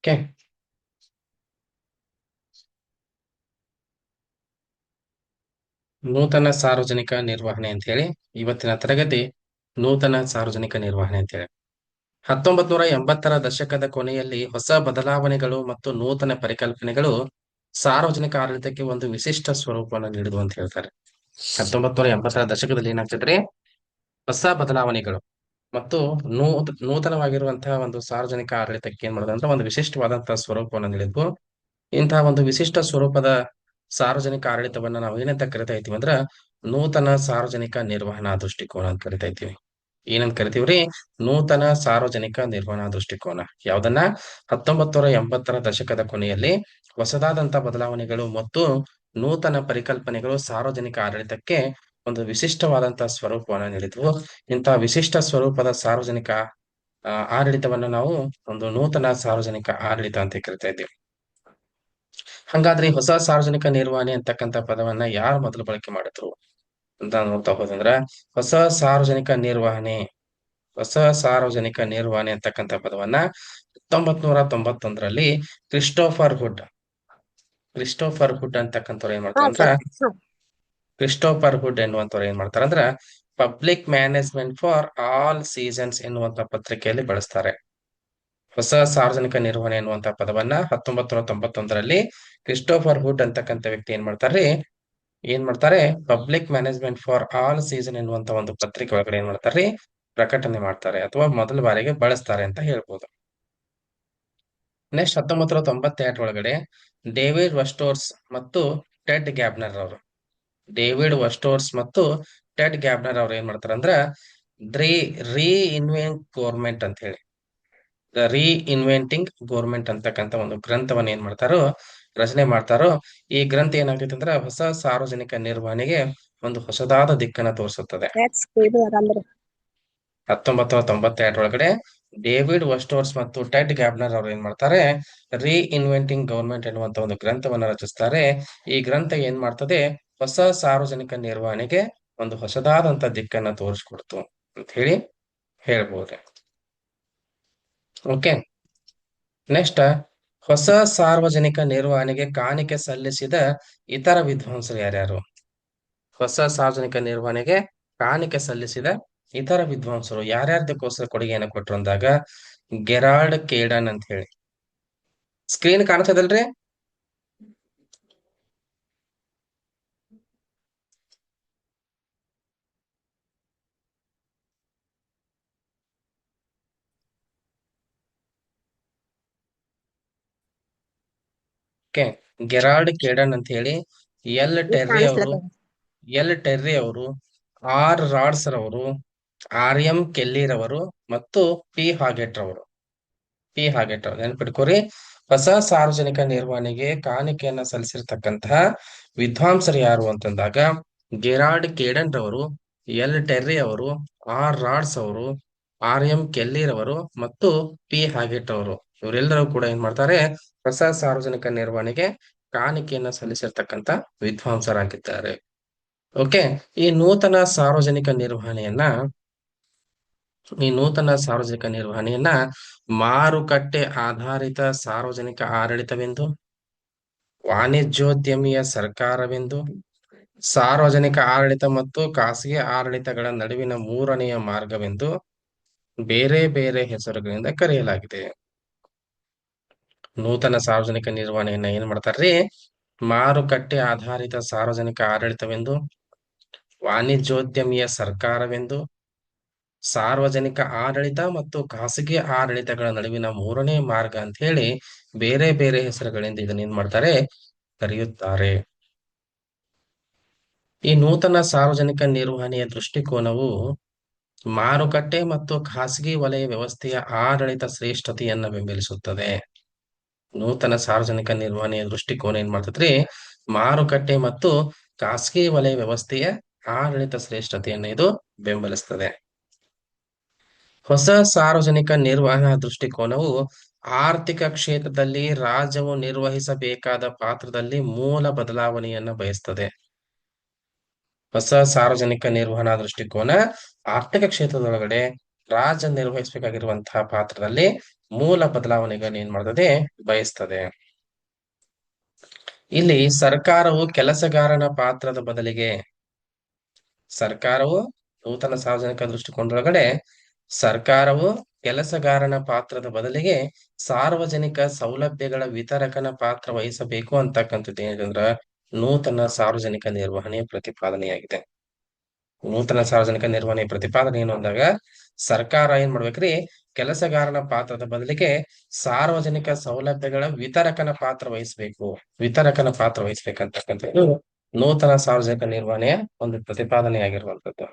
Okay. ನೂತನ ಸಾರ್ವಜನಿಕ ನಿರ್ವಹಣೆ ಅಂತ ಹೇಳಿ ಇವತ್ತಿನ ತರಗತಿ ನೂತನ ಸಾರ್ವಜನಿಕ ನಿರ್ವಹಣೆ ಅಂತ ಹೇಳಿ 1980ರ ದಶಕದ ಕೊನೆಯಲ್ಲಿ ಹೊಸ ಬದಲಾವಣೆಗಳು ಮತ್ತು ನೂತನ ಪರಿಕಲ್ಪನೆಗಳು ಸಾರ್ವಜನಿಕ ಆಡಳಿತಕ್ಕೆ ಒಂದು ವಿಶಿಷ್ಟ ಸ್ವರೂಪವನ್ನು ನೀಡಿದ್ವು ಅಂತ ಹೇಳ್ತಾರೆ. 1980ರ ದಶಕದಲ್ಲಿ ಏನಾಗ್ತಿದ್ರಿ, ಹೊಸ ಬದಲಾವಣೆಗಳು ಮತ್ತು ನೂತನವಾಗಿರುವಂತಹ ಒಂದು ಸಾರ್ವಜನಿಕ ಆಡಳಿತಕ್ಕೆ ಏನ್ ಮಾಡೋದಂದ್ರೆ ಒಂದು ವಿಶಿಷ್ಟವಾದಂತಹ ಸ್ವರೂಪವನ್ನು ನೀಡಿದ್ವು. ಇಂತಹ ಒಂದು ವಿಶಿಷ್ಟ ಸ್ವರೂಪದ ಸಾರ್ವಜನಿಕ ಆಡಳಿತವನ್ನ ನಾವು ಏನಂತ ಕರಿತಾ ಇದ್ದೀವಿ ಅಂದ್ರ ನೂತನ ಸಾರ್ವಜನಿಕ ನಿರ್ವಹಣಾ ದೃಷ್ಟಿಕೋನ ಅಂತ ಕರಿತಾ ಇದ್ದೀವಿ. ಏನಂತ ಕರಿತೀವ್ರಿ? ನೂತನ ಸಾರ್ವಜನಿಕ ನಿರ್ವಹಣಾ ದೃಷ್ಟಿಕೋನ. ಯಾವ್ದನ್ನ? 1980ರ ದಶಕದ ಕೊನೆಯಲ್ಲಿ ಹೊಸದಾದಂತ ಬದಲಾವಣೆಗಳು ಮತ್ತು ನೂತನ ಪರಿಕಲ್ಪನೆಗಳು ಸಾರ್ವಜನಿಕ ಆಡಳಿತಕ್ಕೆ ಒಂದು ವಿಶಿಷ್ಟವಾದಂತಹ ಸ್ವರೂಪವನ್ನು ನೀಡಿದ್ವು. ಇಂತಹ ವಿಶಿಷ್ಟ ಸ್ವರೂಪದ ಸಾರ್ವಜನಿಕ ಆಡಳಿತವನ್ನ ನಾವು ಒಂದು ನೂತನ ಸಾರ್ವಜನಿಕ ಆಡಳಿತ ಅಂತ ಕರಿತಾ ಇದ್ದೀವಿ. ಹಂಗಾದ್ರೆ ಈ ಹೊಸ ಸಾರ್ವಜನಿಕ ನಿರ್ವಹಣೆ ಅಂತಕ್ಕಂಥ ಪದವನ್ನ ಯಾರು ಮೊದಲು ಬಳಕೆ ಮಾಡಿದ್ರು ಅಂತ ನೋಡ್ತಾ ಹೋದಂದ್ರ ಹೊಸ ಸಾರ್ವಜನಿಕ ನಿರ್ವಹಣೆ ಹೊಸ ಸಾರ್ವಜನಿಕ ನಿರ್ವಹಣೆ ಅಂತಕ್ಕಂಥ ಪದವನ್ನ 1991ರಲ್ಲಿ ಕ್ರಿಸ್ಟೋಫರ್ ಹುಡ್ ಅಂತಕ್ಕಂಥವ್ರು ಏನ್ ಹಾ ಮಾಡ್ತಾರಂದ್ರ ಸರ್. ಕ್ರಿಸ್ಟೋಫರ್ ಹುಡ್ ಎನ್ನುವಂಥವ್ರು ಏನ್ ಮಾಡ್ತಾರಂದ್ರ public management for all seasons ಎನ್ನುವಂತ ಪತ್ರಿಕೆಯಲ್ಲಿ ಬಳಸ್ತಾರೆ. ಹೊಸ ಸಾರ್ವಜನಿಕ ನಿರ್ವಹಣೆ ಎನ್ನುವಂತ ಪದವನ್ನ 1991ರಲ್ಲಿ ಕ್ರಿಸ್ಟೋಫರ್ ಹುಡ್ ಅಂತಕ್ಕಂಥ ವ್ಯಕ್ತಿ ಏನ್ ಮಾಡ್ತಾರೆ public management for all season ಎನ್ನುವಂತ ಒಂದು ಪತ್ರಿಕೆ ಒಳಗಡೆ ಏನ್ ಮಾಡ್ತಾರೆ ಪ್ರಕಟಣೆ ಮಾಡ್ತಾರೆ ಅಥವಾ ಮೊದಲ ಬಾರಿಗೆ ಬಳಸ್ತಾರೆ ಅಂತ ಹೇಳ್ಬೋದು. ನೆಕ್ಸ್ಟ್ 1992 ಡೇವಿಡ್ ವಸ್ಟೋರ್ಸ್ ಮತ್ತು ಟೆಡ್ ಗ್ಯಾಬ್ನರ್ ಅವರು ಏನ್ ಮಾಡ್ತಾರ ಅಂದ್ರ ರೀ ಇನ್ವೆಂಟ್ ಗೋರ್ಮೆಂಟ್ ಅಂತ ಹೇಳಿ ದ ರೀ ಇನ್ವೆಂಟಿಂಗ್ ಗೋರ್ಮೆಂಟ್ ಅಂತಕ್ಕಂಥ ಒಂದು ಗ್ರಂಥವನ್ನ ಏನ್ ಮಾಡ್ತಾರೋ ರಚನೆ ಮಾಡ್ತಾರೋ. ಈ ಗ್ರಂಥ ಏನಾಗ್ತೈತೆ ಅಂದ್ರೆ ಹೊಸ ಸಾರ್ವಜನಿಕ ನಿರ್ವಹಣೆಗೆ ಒಂದು ಹೊಸದಾದ ದಿಕ್ಕನ್ನ ತೋರಿಸುತ್ತದೆ. 1992 ಡೇವಿಡ್ ವಸ್ಟೋರ್ಸ್ ಮತ್ತು ಟೆಡ್ ಗ್ಯಾಬ್ನರ್ ಅವರು ಏನ್ ಮಾಡ್ತಾರೆ ರೀ ಇನ್ವೆಂಟಿಂಗ್ ಗವರ್ಮೆಂಟ್ ಎನ್ನುವಂತ ಒಂದು ಗ್ರಂಥವನ್ನ ರಚಿಸ್ತಾರೆ. ಈ ಗ್ರಂಥ ಏನ್ ಮಾಡ್ತದೆ ಹೊಸ ಸಾರ್ವಜನಿಕ ನಿರ್ವಹಣೆಗೆ ಒಂದು ಹೊಸದಾದಂತ ದಿಕ್ಕನ್ನ ತೋರಿಸ್ಕೊಡ್ತು ಅಂತ ಹೇಳಿ ಹೇಳ್ಬೋದು. ಓಕೆ. ನೆಕ್ಸ್ಟ್, ಹೊಸ ಸಾರ್ವಜನಿಕ ನಿರ್ವಹಣೆಗೆ ಕಾಣಿಕೆ ಸಲ್ಲಿಸಿದ ಇತರ ವಿದ್ವಾಂಸರು ಯಾರ್ಯಾರು? ಹೊಸ ಸಾರ್ವಜನಿಕ ನಿರ್ವಹಣೆಗೆ ಕಾಣಿಕೆ ಸಲ್ಲಿಸಿದ ಇತರ ವಿದ್ವಾಂಸರು ಯಾರ್ಯಾರ್ದಕ್ಕೋಸ್ಕರ ಕೊಡುಗೆಯನ್ನು ಕೊಟ್ರು ಅಂದಾಗ ಗೆರಾಲ್ಡ್ ಕೇಡನ್ ಅಂತ ಹೇಳಿ. ಸ್ಕ್ರೀನ್ ಕಾಣಿಸ್ತದಲ್ರಿ? ಓಕೆ. ಗೆರಾಲ್ಡ್ ಕೇಡನ್ ಅಂತ ಹೇಳಿ ಎಲ್ ಟೆರ್ರಿ ಅವರು ಆರ್ ರಾಡ್ಸ್ ರವರು, ಆರ್ ಎಂ ಕೆಲ್ಲಿ ರವರು ಮತ್ತು ಪಿ ಹಾಗೆಟ್ ರವರು ನೆನ್ಪಿಟ್ಕೋರಿ. ಹೊಸ ಸಾರ್ವಜನಿಕ ನಿರ್ವಹಣೆಗೆ ಕಾಣಿಕೆಯನ್ನ ಸಲ್ಲಿಸಿರ್ತಕ್ಕಂತಹ ವಿದ್ವಾಂಸರು ಯಾರು ಅಂತಂದಾಗ ಗೆರಾಲ್ಡ್ ಕೇಡನ್ ರವರು, ಎಲ್ ಟೆರ್ರಿ ಅವರು, ಆರ್ ರಾಡ್ಸ್ ಅವರು, ಆರ್ ಎಂ ಕೆಲ್ಲಿ ರವರು ಮತ್ತು ಪಿ ಹಾಗೆಟ್ ಅವರು ಇವರೆಲ್ಲರೂ ಕೂಡ ಏನ್ ಮಾಡ್ತಾರೆ ಹೊಸ ಸಾರ್ವಜನಿಕ ನಿರ್ವಹಣೆಗೆ ಕಾಣಿಕೆಯನ್ನ ಸಲ್ಲಿಸಿರ್ತಕ್ಕಂಥ ವಿದ್ವಾಂಸರಾಗಿದ್ದಾರೆ. ಓಕೆ. ಈ ನೂತನ ಸಾರ್ವಜನಿಕ ನಿರ್ವಹಣೆಯನ್ನ ಮಾರುಕಟ್ಟೆ ಆಧಾರಿತ ಸಾರ್ವಜನಿಕ ಆಡಳಿತವೆಂದು, ವಾಣಿಜ್ಯೋದ್ಯಮಿಯ ಸರ್ಕಾರವೆಂದು, ಸಾರ್ವಜನಿಕ ಆಡಳಿತ ಮತ್ತು ಖಾಸಗಿ ಆಡಳಿತಗಳ ನಡುವಿನ ಮೂರನೆಯ ಮಾರ್ಗವೆಂದು ಬೇರೆ ಬೇರೆ ಹೆಸರುಗಳಿಂದ ಕರೆಯಲಾಗಿದೆ. ನೂತನ ಸಾರ್ವಜನಿಕ ನಿರ್ವಹಣೆಯನ್ನ ಏನ್ ಮಾಡ್ತಾರ್ರಿ? ಮಾರುಕಟ್ಟೆ ಆಧಾರಿತ ಸಾರ್ವಜನಿಕ ಆಡಳಿತವೆಂದು, ವಾಣಿಜ್ಯೋದ್ಯಮಿಯ ಸರ್ಕಾರವೆಂದು, ಸಾರ್ವಜನಿಕ ಆಡಳಿತ ಮತ್ತು ಖಾಸಗಿ ಆಡಳಿತಗಳ ನಡುವಿನ ಮೂರನೇ ಮಾರ್ಗ ಅಂತ ಹೇಳಿ ಬೇರೆ ಬೇರೆ ಹೆಸರುಗಳಿಂದ ಇದನ್ನ ಏನ್ ಮಾಡ್ತಾರೆ ಕರೆಯುತ್ತಾರೆ. ಈ ನೂತನ ಸಾರ್ವಜನಿಕ ನಿರ್ವಹಣೆಯ ದೃಷ್ಟಿಕೋನವು ಮಾರುಕಟ್ಟೆ ಮತ್ತು ಖಾಸಗಿ ವಲಯ ವ್ಯವಸ್ಥೆಯ ಆಡಳಿತ ಶ್ರೇಷ್ಠತೆಯನ್ನ ಬೆಂಬಲಿಸುತ್ತದೆ. ನೂತನ ಸಾರ್ವಜನಿಕ ನಿರ್ವಹಣೆಯ ದೃಷ್ಟಿಕೋನ ಏನ್ ಮಾಡ್ತದ್ರಿ? ಮಾರುಕಟ್ಟೆ ಮತ್ತು ಖಾಸಗಿ ವಲಯ ವ್ಯವಸ್ಥೆಯ ಆಡಳಿತ ಶ್ರೇಷ್ಠತೆಯನ್ನ ಇದು ಬೆಂಬಲಿಸ್ತದೆ. ಹೊಸ ಸಾರ್ವಜನಿಕ ನಿರ್ವಹಣಾ ದೃಷ್ಟಿಕೋನವು ಆರ್ಥಿಕ ಕ್ಷೇತ್ರದಲ್ಲಿ ರಾಜ್ಯವು ನಿರ್ವಹಿಸಬೇಕಾದ ಪಾತ್ರದಲ್ಲಿ ಮೂಲ ಬದಲಾವಣೆಯನ್ನ ಬಯಸ್ತದೆ. ಹೊಸ ಸಾರ್ವಜನಿಕ ನಿರ್ವಹಣಾ ದೃಷ್ಟಿಕೋನ ಆರ್ಥಿಕ ಕ್ಷೇತ್ರದೊಳಗಡೆ ರಾಜ ನಿರ್ವಹಿಸಬೇಕಾಗಿರುವಂತಹ ಪಾತ್ರದಲ್ಲಿ ಮೂಲ ಬದಲಾವಣೆಗಳನ್ನು ಏನ್ ಮಾಡ್ತದೆ, ಬಯಸ್ತದೆ. ಇಲ್ಲಿ ಸರ್ಕಾರವು ಕೆಲಸಗಾರನ ಪಾತ್ರದ ಬದಲಿಗೆ, ಸರ್ಕಾರವು ನೂತನ ಸಾರ್ವಜನಿಕ ದೃಷ್ಟಿಕೋನದೊಳಗಡೆ ಸರ್ಕಾರವು ಕೆಲಸಗಾರನ ಪಾತ್ರದ ಬದಲಿಗೆ ಸಾರ್ವಜನಿಕ ಸೌಲಭ್ಯಗಳ ವಿತರಕನ ಪಾತ್ರ ವಹಿಸಬೇಕು ಅಂತಕ್ಕಂಥದ್ದು ಏನಂದ್ರ ನೂತನ ಸಾರ್ವಜನಿಕ ನಿರ್ವಹಣೆಯ ಪ್ರತಿಪಾದನೆಯಾಗಿದೆ. ನೂತನ ಸಾರ್ವಜನಿಕ ನಿರ್ವಹಣೆ ಪ್ರತಿಪಾದನೆ ಏನು ಅಂದಾಗ ಸರ್ಕಾರ ಏನ್ ಮಾಡ್ಬೇಕ್ರಿ, ಕೆಲಸಗಾರನ ಪಾತ್ರದ ಬದಲಿಗೆ ಸಾರ್ವಜನಿಕ ಸೌಲಭ್ಯಗಳ ವಿತರಕನ ಪಾತ್ರ ವಹಿಸಬೇಕು, ವಿತರಕನ ಪಾತ್ರ ವಹಿಸ್ಬೇಕಂತಕ್ಕಂಥದ್ದು ನೂತನ ಸಾರ್ವಜನಿಕ ನಿರ್ವಹಣೆಯ ಒಂದು ಪ್ರತಿಪಾದನೆಯಾಗಿರುವಂತದ್ದು.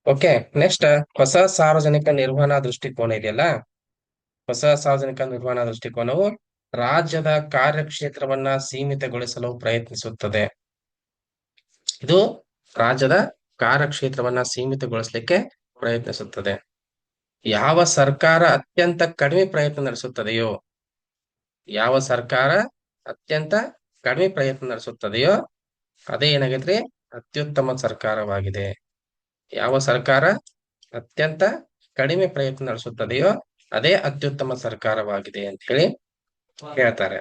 ಓಕೆ, ನೆಕ್ಸ್ಟ್ ಹೊಸ ಸಾರ್ವಜನಿಕ ನಿರ್ವಹಣಾ ದೃಷ್ಟಿಕೋನ ಇದೆಯಲ್ಲ, ಹೊಸ ಸಾರ್ವಜನಿಕ ನಿರ್ವಹಣಾ ದೃಷ್ಟಿಕೋನವು ರಾಜ್ಯದ ಕಾರ್ಯಕ್ಷೇತ್ರವನ್ನ ಸೀಮಿತಗೊಳಿಸಲು ಪ್ರಯತ್ನಿಸುತ್ತದೆ. ಇದು ರಾಜ್ಯದ ಕಾರ್ಯಕ್ಷೇತ್ರವನ್ನ ಸೀಮಿತಗೊಳಿಸಲಿಕ್ಕೆ ಪ್ರಯತ್ನಿಸುತ್ತದೆ. ಯಾವ ಸರ್ಕಾರ ಅತ್ಯಂತ ಕಡಿಮೆ ಪ್ರಯತ್ನ ನಡೆಸುತ್ತದೆಯೋ, ಯಾವ ಸರ್ಕಾರ ಅತ್ಯಂತ ಕಡಿಮೆ ಪ್ರಯತ್ನ ನಡೆಸುತ್ತದೆಯೋ ಅದೇ ಏನಾಗೈತ್ರಿ, ಅತ್ಯುತ್ತಮ ಸರ್ಕಾರವಾಗಿದೆ. ಯಾವ ಸರ್ಕಾರ ಅತ್ಯಂತ ಕಡಿಮೆ ಪ್ರಯತ್ನ ನಡೆಸುತ್ತದೆಯೋ ಅದೇ ಅತ್ಯುತ್ತಮ ಸರ್ಕಾರವಾಗಿದೆ ಅಂತ ಹೇಳಿ ಹೇಳ್ತಾರೆ.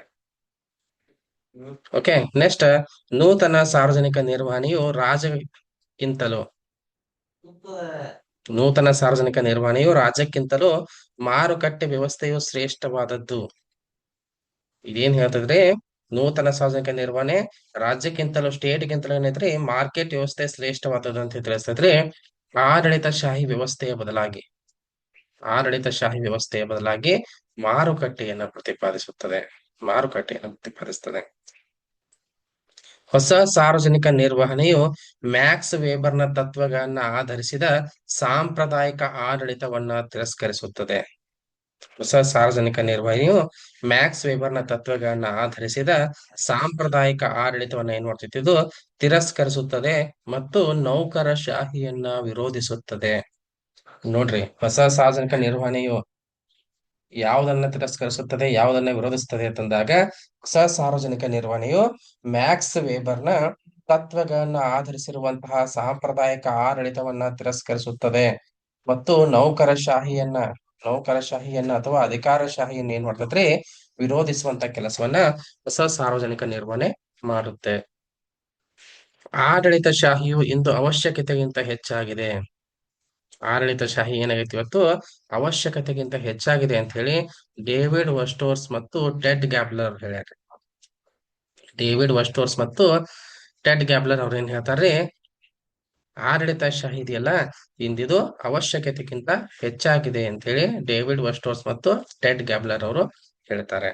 ಓಕೆ, ನೆಕ್ಸ್ಟ್ ನೂತನ ಸಾರ್ವಜನಿಕ ನಿರ್ವಹಣೆಯು ರಾಜ್ಯಕ್ಕಿಂತಲೂ ನೂತನ ಸಾರ್ವಜನಿಕ ನಿರ್ವಹಣೆಯು ರಾಜ್ಯಕ್ಕಿಂತಲೂ ಮಾರುಕಟ್ಟೆ ವ್ಯವಸ್ಥೆಯು ಶ್ರೇಷ್ಠವಾದದ್ದು. ಇದೇನ್ ಹೇಳ್ತದ್ರಿ, ನೂತನ ಸಾರ್ವಜನಿಕ ನಿರ್ವಹಣೆ ರಾಜ್ಯಕ್ಕಿಂತಲೂ ಸ್ಟೇಟ್ಗಿಂತಲೂ ಏನೈತ್ರಿ, ಮಾರ್ಕೆಟ್ ವ್ಯವಸ್ಥೆ ಶ್ರೇಷ್ಠವಾದದ್ದು ಅಂತ ತಿಳಿಸ್ತದ್ರಿ. ಆಡಳಿತಶಾಹಿ ವ್ಯವಸ್ಥೆಯ ಬದಲಾಗಿ, ಆಡಳಿತಶಾಹಿ ವ್ಯವಸ್ಥೆಯ ಬದಲಾಗಿ ಮಾರುಕಟ್ಟೆಯನ್ನು ಪ್ರತಿಪಾದಿಸುತ್ತದೆ, ಮಾರುಕಟ್ಟೆಯನ್ನು ಪ್ರತಿಪಾದಿಸುತ್ತದೆ. ಹೊಸ ಸಾರ್ವಜನಿಕ ನಿರ್ವಹಣೆಯು ಮ್ಯಾಕ್ಸ್ ವೆಬರ್ನ ತತ್ವಗಳನ್ನ ಆಧರಿಸಿದ ಸಾಂಪ್ರದಾಯಿಕ ಆಡಳಿತವನ್ನ ತಿರಸ್ಕರಿಸುತ್ತದೆ. ಹೊಸ ಸಾರ್ವಜನಿಕ ನಿರ್ವಹಣೆಯು ಮ್ಯಾಕ್ಸ್ ವೆಬರ್ನ ತತ್ವಗಳನ್ನ ಆಧರಿಸಿದ ಸಾಂಪ್ರದಾಯಿಕ ಆಡಳಿತವನ್ನ ಏನ್ ಮಾಡ್ತೈತಿ, ಇದು ತಿರಸ್ಕರಿಸುತ್ತದೆ ಮತ್ತು ನೌಕರಶಾಹಿಯನ್ನ ವಿರೋಧಿಸುತ್ತದೆ. ನೋಡ್ರಿ, ಹೊಸ ಸಾರ್ವಜನಿಕ ನಿರ್ವಹಣೆಯು ಯಾವುದನ್ನ ತಿರಸ್ಕರಿಸುತ್ತದೆ, ಯಾವುದನ್ನ ವಿರೋಧಿಸುತ್ತದೆ ಅಂತಂದಾಗ ಹೊಸ ಸಾರ್ವಜನಿಕ ನಿರ್ವಹಣೆಯು ಮ್ಯಾಕ್ಸ್ ವೆಬರ್ನ ತತ್ವಗಳನ್ನ ಆಧರಿಸಿರುವಂತಹ ಸಾಂಪ್ರದಾಯಿಕ ಆಡಳಿತವನ್ನ ತಿರಸ್ಕರಿಸುತ್ತದೆ ಮತ್ತು ನೌಕರಶಾಹಿಯನ್ನ ಅಥವಾ ಅಧಿಕಾರಶಾಹಿಯನ್ನ ಏನ್ ಮಾಡ್ತದ್ರಿ, ವಿರೋಧಿಸುವಂತ ಕೆಲಸವನ್ನ ಹೊಸ ಸಾರ್ವಜನಿಕ ನಿರ್ವಹಣೆ ಮಾಡುತ್ತೆ. ಆಡಳಿತಶಾಹಿಯು ಇಂದು ಅವಶ್ಯಕತೆಗಿಂತ ಹೆಚ್ಚಾಗಿದೆ. ಆಡಳಿತಶಾಹಿ ಏನಾಗೈತಿ ಇವತ್ತು ಅವಶ್ಯಕತೆಗಿಂತ ಹೆಚ್ಚಾಗಿದೆ ಅಂತ ಹೇಳಿ ಡೇವಿಡ್ ವಸ್ಟೋರ್ಸ್ ಮತ್ತು ಟೆಡ್ ಗ್ಯಾಬ್ಲರ್ ಹೇಳ್ಯಾರ. ಡೇವಿಡ್ ವಸ್ಟೋರ್ಸ್ ಮತ್ತು ಟೆಡ್ ಗ್ಯಾಬ್ಲರ್ ಅವ್ರ ಏನ್ ಹೇಳ್ತಾರ್ರಿ, ಆಡಳಿತಶಾಹಿ ಇದೆಯಲ್ಲ ಇಂದಿದು ಅವಶ್ಯಕತೆಗಿಂತ ಹೆಚ್ಚಾಗಿದೆ ಅಂತ ಹೇಳಿ ಡೇವಿಡ್ ವಸ್ಟೋರ್ಸ್ ಮತ್ತು ಟೆಡ್ ಗ್ಯಾಬ್ಲರ್ ಅವರು ಹೇಳ್ತಾರೆ.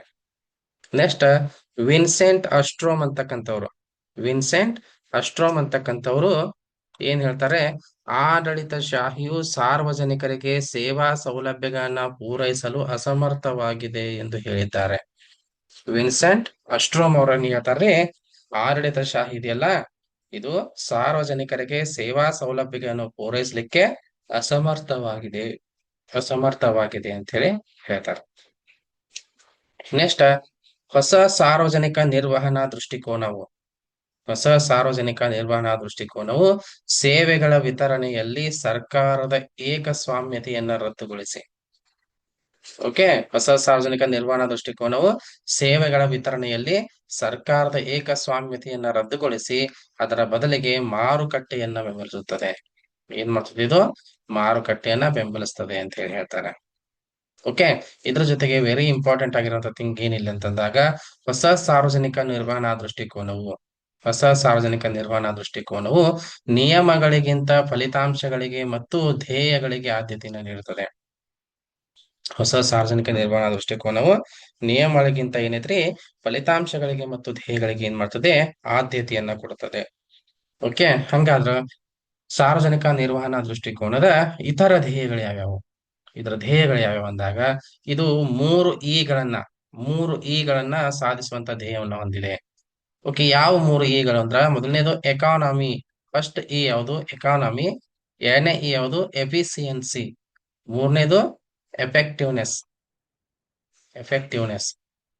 ನೆಕ್ಸ್ಟ್ ವಿನ್ಸೆಂಟ್ ಅಸ್ಟ್ರೋಮ್ ಅಂತಕ್ಕಂಥವ್ರು ಏನ್ ಹೇಳ್ತಾರೆ, ಆಡಳಿತಶಾಹಿಯು ಸಾರ್ವಜನಿಕರಿಗೆ ಸೇವಾ ಸೌಲಭ್ಯಗಳನ್ನ ಪೂರೈಸಲು ಅಸಮರ್ಥವಾಗಿದೆ ಎಂದು ಹೇಳಿದ್ದಾರೆ. ವಿನ್ಸೆಂಟ್ ಅಸ್ಟ್ರೋಮ್ ಅವರನ್ನು ಹೇಳ್ತಾರೆ, ಆಡಳಿತಶಾಹಿ ಇದೆಯಲ್ಲ ಇದು ಸಾರ್ವಜನಿಕರಿಗೆ ಸೇವಾ ಸೌಲಭ್ಯಗಳನ್ನು ಪೂರೈಸಲಿಕ್ಕೆ ಅಸಮರ್ಥವಾಗಿದೆ ಅಂತ ಹೇಳಿ ಹೇಳ್ತಾರೆ. ನೆಕ್ಸ್ಟ್ ಹೊಸ ಸಾರ್ವಜನಿಕ ನಿರ್ವಹಣಾ ದೃಷ್ಟಿಕೋನವು, ಹೊಸ ಸಾರ್ವಜನಿಕ ನಿರ್ವಹಣಾ ದೃಷ್ಟಿಕೋನವು ಸೇವೆಗಳ ವಿತರಣೆಯಲ್ಲಿ ಸರ್ಕಾರದ ಏಕಸ್ವಾಮ್ಯತೆಯನ್ನ ರದ್ದುಗೊಳಿಸಿ. ಓಕೆ, ಹೊಸ ಸಾರ್ವಜನಿಕ ನಿರ್ವಹಣಾ ದೃಷ್ಟಿಕೋನವು ಸೇವೆಗಳ ವಿತರಣೆಯಲ್ಲಿ ಸರ್ಕಾರದ ಏಕಸ್ವಾಮ್ಯತೆಯನ್ನ ರದ್ದುಗೊಳಿಸಿ ಅದರ ಬದಲಿಗೆ ಮಾರುಕಟ್ಟೆಯನ್ನ ಬೆಂಬಲಿಸುತ್ತದೆ. ಏನ್ ಮಾಡ್ತದೆ, ಇದು ಮಾರುಕಟ್ಟೆಯನ್ನ ಬೆಂಬಲಿಸ್ತದೆ ಅಂತ ಹೇಳಿ ಹೇಳ್ತಾರೆ. ಓಕೆ, ಇದ್ರ ಜೊತೆಗೆ ವೆರಿ ಇಂಪಾರ್ಟೆಂಟ್ ಆಗಿರುವಂತ ಥಿಂಗ್ ಏನಿಲ್ಲ ಅಂತಂದಾಗ ಹೊಸ ಸಾರ್ವಜನಿಕ ನಿರ್ವಹಣಾ ದೃಷ್ಟಿಕೋನವು ನಿಯಮಗಳಿಗಿಂತ ಫಲಿತಾಂಶಗಳಿಗೆ ಮತ್ತು ಧ್ಯೇಯಗಳಿಗೆ ಆದ್ಯತೆಯನ್ನು ನೀಡುತ್ತದೆ. ಹೊಸ ಸಾರ್ವಜನಿಕ ನಿರ್ವಹಣಾ ದೃಷ್ಟಿಕೋನವು ನಿಯಮಗಳಿಗಿಂತ ಏನೈತ್ರಿ, ಫಲಿತಾಂಶಗಳಿಗೆ ಮತ್ತು ಧ್ಯೇಯಗಳಿಗೆ ಏನ್ ಮಾಡ್ತದೆ, ಆದ್ಯತೆಯನ್ನ ಕೊಡುತ್ತದೆ. ಓಕೆ, ಹಂಗಾದ್ರ ಸಾರ್ವಜನಿಕ ನಿರ್ವಹಣಾ ದೃಷ್ಟಿಕೋನದ ಇತರ ಧ್ಯೇಯಗಳು ಯಾವ್ಯಾವು, ಇದರ ಧ್ಯೇಯಗಳು ಯಾವ್ಯಾವ ಅಂದಾಗ ಇದು ಮೂರು ಇಗಳನ್ನ ಸಾಧಿಸುವಂತ ಧ್ಯೇಯವನ್ನ ಹೊಂದಿದೆ. ಓಕೆ, ಯಾವ ಮೂರು ಇಗಳು ಅಂದ್ರ ಮೊದಲನೇದು ಎಕಾನಮಿ, ಫಸ್ಟ್ ಇ ಯಾವುದು ಎಕಾನಮಿ, ಎರಡನೇ ಇ ಯಾವುದು ಎಫಿಸಿಯನ್ಸಿ, ಮೂರನೇದು ಎಫೆಕ್ಟಿವ್ನೆಸ್.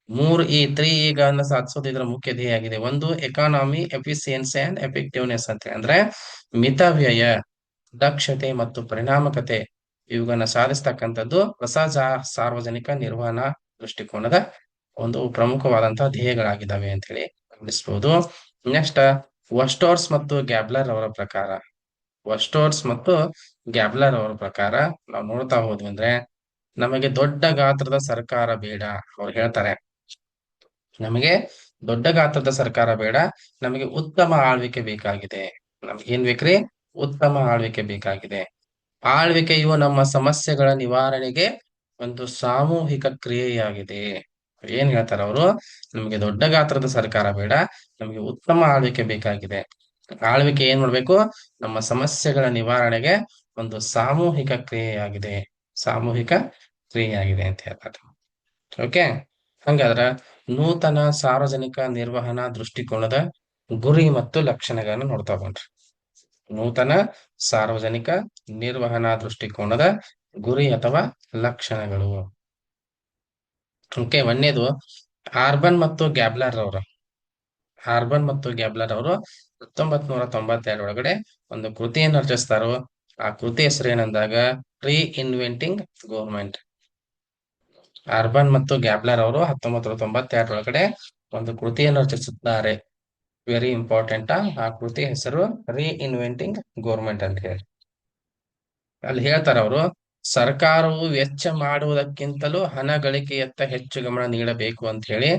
ಮೂರು ಈ 3 ಸಾಧಿಸೋದು ಇದರ ಮುಖ್ಯ ಧ್ಯೇಯ ಆಗಿದೆ. ಒಂದು ಎಕಾನಮಿ, ಎಫಿಸಿಯನ್ಸಿ ಅಂಡ್ ಎಫೆಕ್ಟಿವ್ನೆಸ್ ಅಂತ ಅಂದ್ರೆ ಮಿತವ್ಯಯ, ದಕ್ಷತೆ ಮತ್ತು ಪರಿಣಾಮಕತೆ ಇವುಗಳನ್ನ ಸಾಧಿಸ್ತಕ್ಕಂಥದ್ದು ಹೊಸ ಸಾರ್ವಜನಿಕ ನಿರ್ವಹಣಾ ದೃಷ್ಟಿಕೋನದ ಒಂದು ಪ್ರಮುಖವಾದಂತಹ ಧ್ಯೇಯಗಳಾಗಿದ್ದಾವೆ ಅಂತ ಹೇಳಿ ಗಮನಿಸಬಹುದು. ನೆಕ್ಸ್ಟ್ ವಸ್ಟೋರ್ಸ್ ಮತ್ತು ಗ್ಯಾಬ್ಲರ್ ಅವರ ಪ್ರಕಾರ, ವಸ್ಟೋರ್ಸ್ ಮತ್ತು ಗ್ಯಾಬ್ಲರ್ ಅವರ ಪ್ರಕಾರ ನಾವು ನೋಡ್ತಾ ಹೋದ್ವಿ ಅಂದ್ರೆ, ನಮಗೆ ದೊಡ್ಡ ಗಾತ್ರದ ಸರ್ಕಾರ ಬೇಡ. ಅವ್ರು ಹೇಳ್ತಾರೆ, ನಮಗೆ ದೊಡ್ಡ ಗಾತ್ರದ ಸರ್ಕಾರ ಬೇಡ, ನಮಗೆ ಉತ್ತಮ ಆಳ್ವಿಕೆ ಬೇಕಾಗಿದೆ. ನಮ್ಗೆ ಏನ್ ಬೇಕ್ರಿ? ಉತ್ತಮ ಆಳ್ವಿಕೆ ಬೇಕಾಗಿದೆ. ಆಳ್ವಿಕೆಯು ನಮ್ಮ ಸಮಸ್ಯೆಗಳ ನಿವಾರಣೆಗೆ ಒಂದು ಸಾಮೂಹಿಕ ಕ್ರಿಯೆಯಾಗಿದೆ. ಏನ್ ಹೇಳ್ತಾರ ಅವರು? ನಮಗೆ ದೊಡ್ಡ ಗಾತ್ರದ ಸರ್ಕಾರ ಬೇಡ, ನಮಗೆ ಉತ್ತಮ ಆಳ್ವಿಕೆ ಬೇಕಾಗಿದೆ. ಆಳ್ವಿಕೆ ಏನ್ ಮಾಡ್ಬೇಕು? ನಮ್ಮ ಸಮಸ್ಯೆಗಳ ನಿವಾರಣೆಗೆ ಒಂದು ಸಾಮೂಹಿಕ ಕ್ರಿಯೆಯಾಗಿದೆ, ಸಾಮೂಹಿಕ ಕ್ರಿಯೆಯಾಗಿದೆ ಅಂತ ಹೇಳ್ತಾರೆ. ಓಕೆ, ಹಂಗಾದ್ರ ನೂತನ ಸಾರ್ವಜನಿಕ ನಿರ್ವಹಣಾ ದೃಷ್ಟಿಕೋನದ ಗುರಿ ಮತ್ತು ಲಕ್ಷಣಗಳನ್ನು ನೋಡ್ತಾ ಬನ್ರಿ. ನೂತನ ಸಾರ್ವಜನಿಕ ನಿರ್ವಹಣಾ ದೃಷ್ಟಿಕೋನದ ಗುರಿ ಅಥವಾ ಲಕ್ಷಣಗಳು. ಓಕೆ, ಒಂದನೇದು ಆರ್ಬನ್ ಮತ್ತು ಗ್ಯಾಬ್ಲರ್ ಅವರು 1992 ಒಳಗಡೆ ಒಂದು ಕೃತಿಯನ್ನು ರಚಿಸ್ತಾರೋ. ಆ ಕೃತಿ ಹೆಸರು ಏನಂದಾಗ ರೀ ಇನ್ವೆಂಟಿಂಗ್ ಗೌರ್ಮೆಂಟ್. ಆರ್ಬನ್ ಮತ್ತು ಗ್ಯಾಬ್ಲರ್ ಅವರು 1992 ಒಳಗಡೆ ಒಂದು ಕೃತಿಯನ್ನು ರಚಿಸುತ್ತಾರೆ. Very important. ಆ ಕೃತಿ ಹೆಸರು ರೀ ಇನ್ವೆಂಟಿಂಗ್ ಗೌರ್ಮೆಂಟ್ ಅಂತ ಹೇಳಿ. ಅಲ್ಲಿ ಹೇಳ್ತಾರ ಅವರು, ಸರ್ಕಾರವು ವೆಚ್ಚ ಮಾಡುವುದಕ್ಕಿಂತಲೂ ಹಣ ಗಳಿಕೆಯತ್ತ ಹೆಚ್ಚು ಗಮನ ನೀಡಬೇಕು ಅಂತ ಹೇಳಿ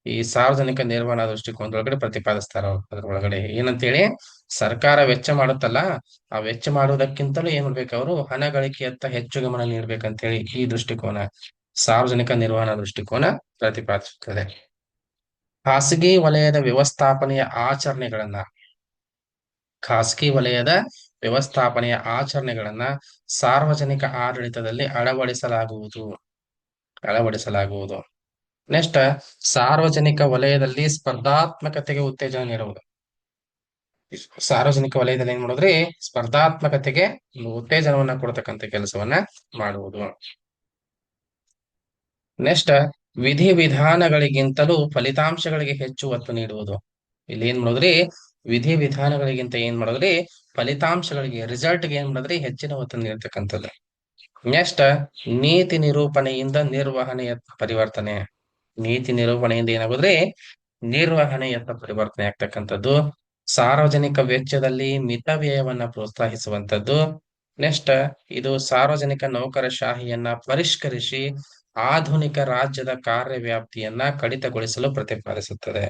ಈ ಸಾರ್ವಜನಿಕ ನಿರ್ವಹಣಾ ದೃಷ್ಟಿಕೋನದೊಳಗಡೆ ಪ್ರತಿಪಾದಿಸ್ತಾರ. ಅದ್ರೊಳಗಡೆ ಏನಂತ ಹೇಳಿ, ಸರ್ಕಾರ ವೆಚ್ಚ ಮಾಡುತ್ತಲ್ಲ, ಆ ವೆಚ್ಚ ಮಾಡುವುದಕ್ಕಿಂತಲೂ ಏನ್ ಮಾಡ್ಬೇಕು? ಅವರು ಹಣ ಗಳಿಕೆಯತ್ತ ಹೆಚ್ಚು ಗಮನ ನೀಡ್ಬೇಕಂತ ಹೇಳಿ ಈ ದೃಷ್ಟಿಕೋನ, ಸಾರ್ವಜನಿಕ ನಿರ್ವಹಣಾ ದೃಷ್ಟಿಕೋನ ಪ್ರತಿಪಾದಿಸುತ್ತದೆ. ಖಾಸಗಿ ವಲಯದ ವ್ಯವಸ್ಥಾಪನೆಯ ಆಚರಣೆಗಳನ್ನ ಖಾಸಗಿ ವಲಯದ ವ್ಯವಸ್ಥಾಪನೆಯ ಆಚರಣೆಗಳನ್ನ ಸಾರ್ವಜನಿಕ ಆಡಳಿತದಲ್ಲಿ ಅಳವಡಿಸಲಾಗುವುದು. ನೆಕ್ಸ್ಟ್, ಸಾರ್ವಜನಿಕ ವಲಯದಲ್ಲಿ ಸ್ಪರ್ಧಾತ್ಮಕತೆಗೆ ಉತ್ತೇಜನ ನೀಡುವುದು. ಸಾರ್ವಜನಿಕ ವಲಯದಲ್ಲಿ ಏನ್ ಮಾಡೋದ್ರಿ? ಸ್ಪರ್ಧಾತ್ಮಕತೆಗೆ ಉತ್ತೇಜನವನ್ನ ಕೊಡ್ತಕ್ಕಂಥ ಕೆಲಸವನ್ನ ಮಾಡುವುದು. ನೆಕ್ಸ್ಟ್, ವಿಧಿವಿಧಾನಗಳಿಗಿಂತಲೂ ಫಲಿತಾಂಶಗಳಿಗೆ ಹೆಚ್ಚು ಒತ್ತು ನೀಡುವುದು. ಇಲ್ಲಿ ಏನ್ ಮಾಡೋದ್ರಿ? ವಿಧಿವಿಧಾನಗಳಿಗಿಂತ ಏನ್ ಮಾಡೋದ್ರಿ? ಫಲಿತಾಂಶಗಳಿಗೆ, ರಿಸಲ್ಟ್ಗೆ ಏನ್ ಮಾಡೋದ್ರಿ? ಹೆಚ್ಚಿನ ಒತ್ತು ನೀಡ್ತಕ್ಕಂಥದ್ದು. ನೆಕ್ಸ್ಟ್, ನೀತಿ ನಿರೂಪಣೆಯಿಂದ ನಿರ್ವಹಣೆಯತ್ತ ಪರಿವರ್ತನೆ. ನೀತಿ ನಿರೂಪಣೆಯಿಂದ ಏನಾಗೋದ್ರಿ? ನಿರ್ವಹಣೆಯತ್ತ ಪರಿವರ್ತನೆ ಆಗ್ತಕ್ಕಂಥದ್ದು. ಸಾರ್ವಜನಿಕ ವೆಚ್ಚದಲ್ಲಿ ಮಿತವ್ಯಯವನ್ನ ಪ್ರೋತ್ಸಾಹಿಸುವಂತದ್ದು. ನೆಕ್ಸ್ಟ್, ಇದು ಸಾರ್ವಜನಿಕ ನೌಕರಶಾಹಿಯನ್ನ ಪರಿಷ್ಕರಿಸಿ ಆಧುನಿಕ ರಾಜ್ಯದ ಕಾರ್ಯವ್ಯಾಪ್ತಿಯನ್ನ ಕಡಿತಗೊಳಿಸಲು ಪ್ರತಿಪಾದಿಸುತ್ತದೆ.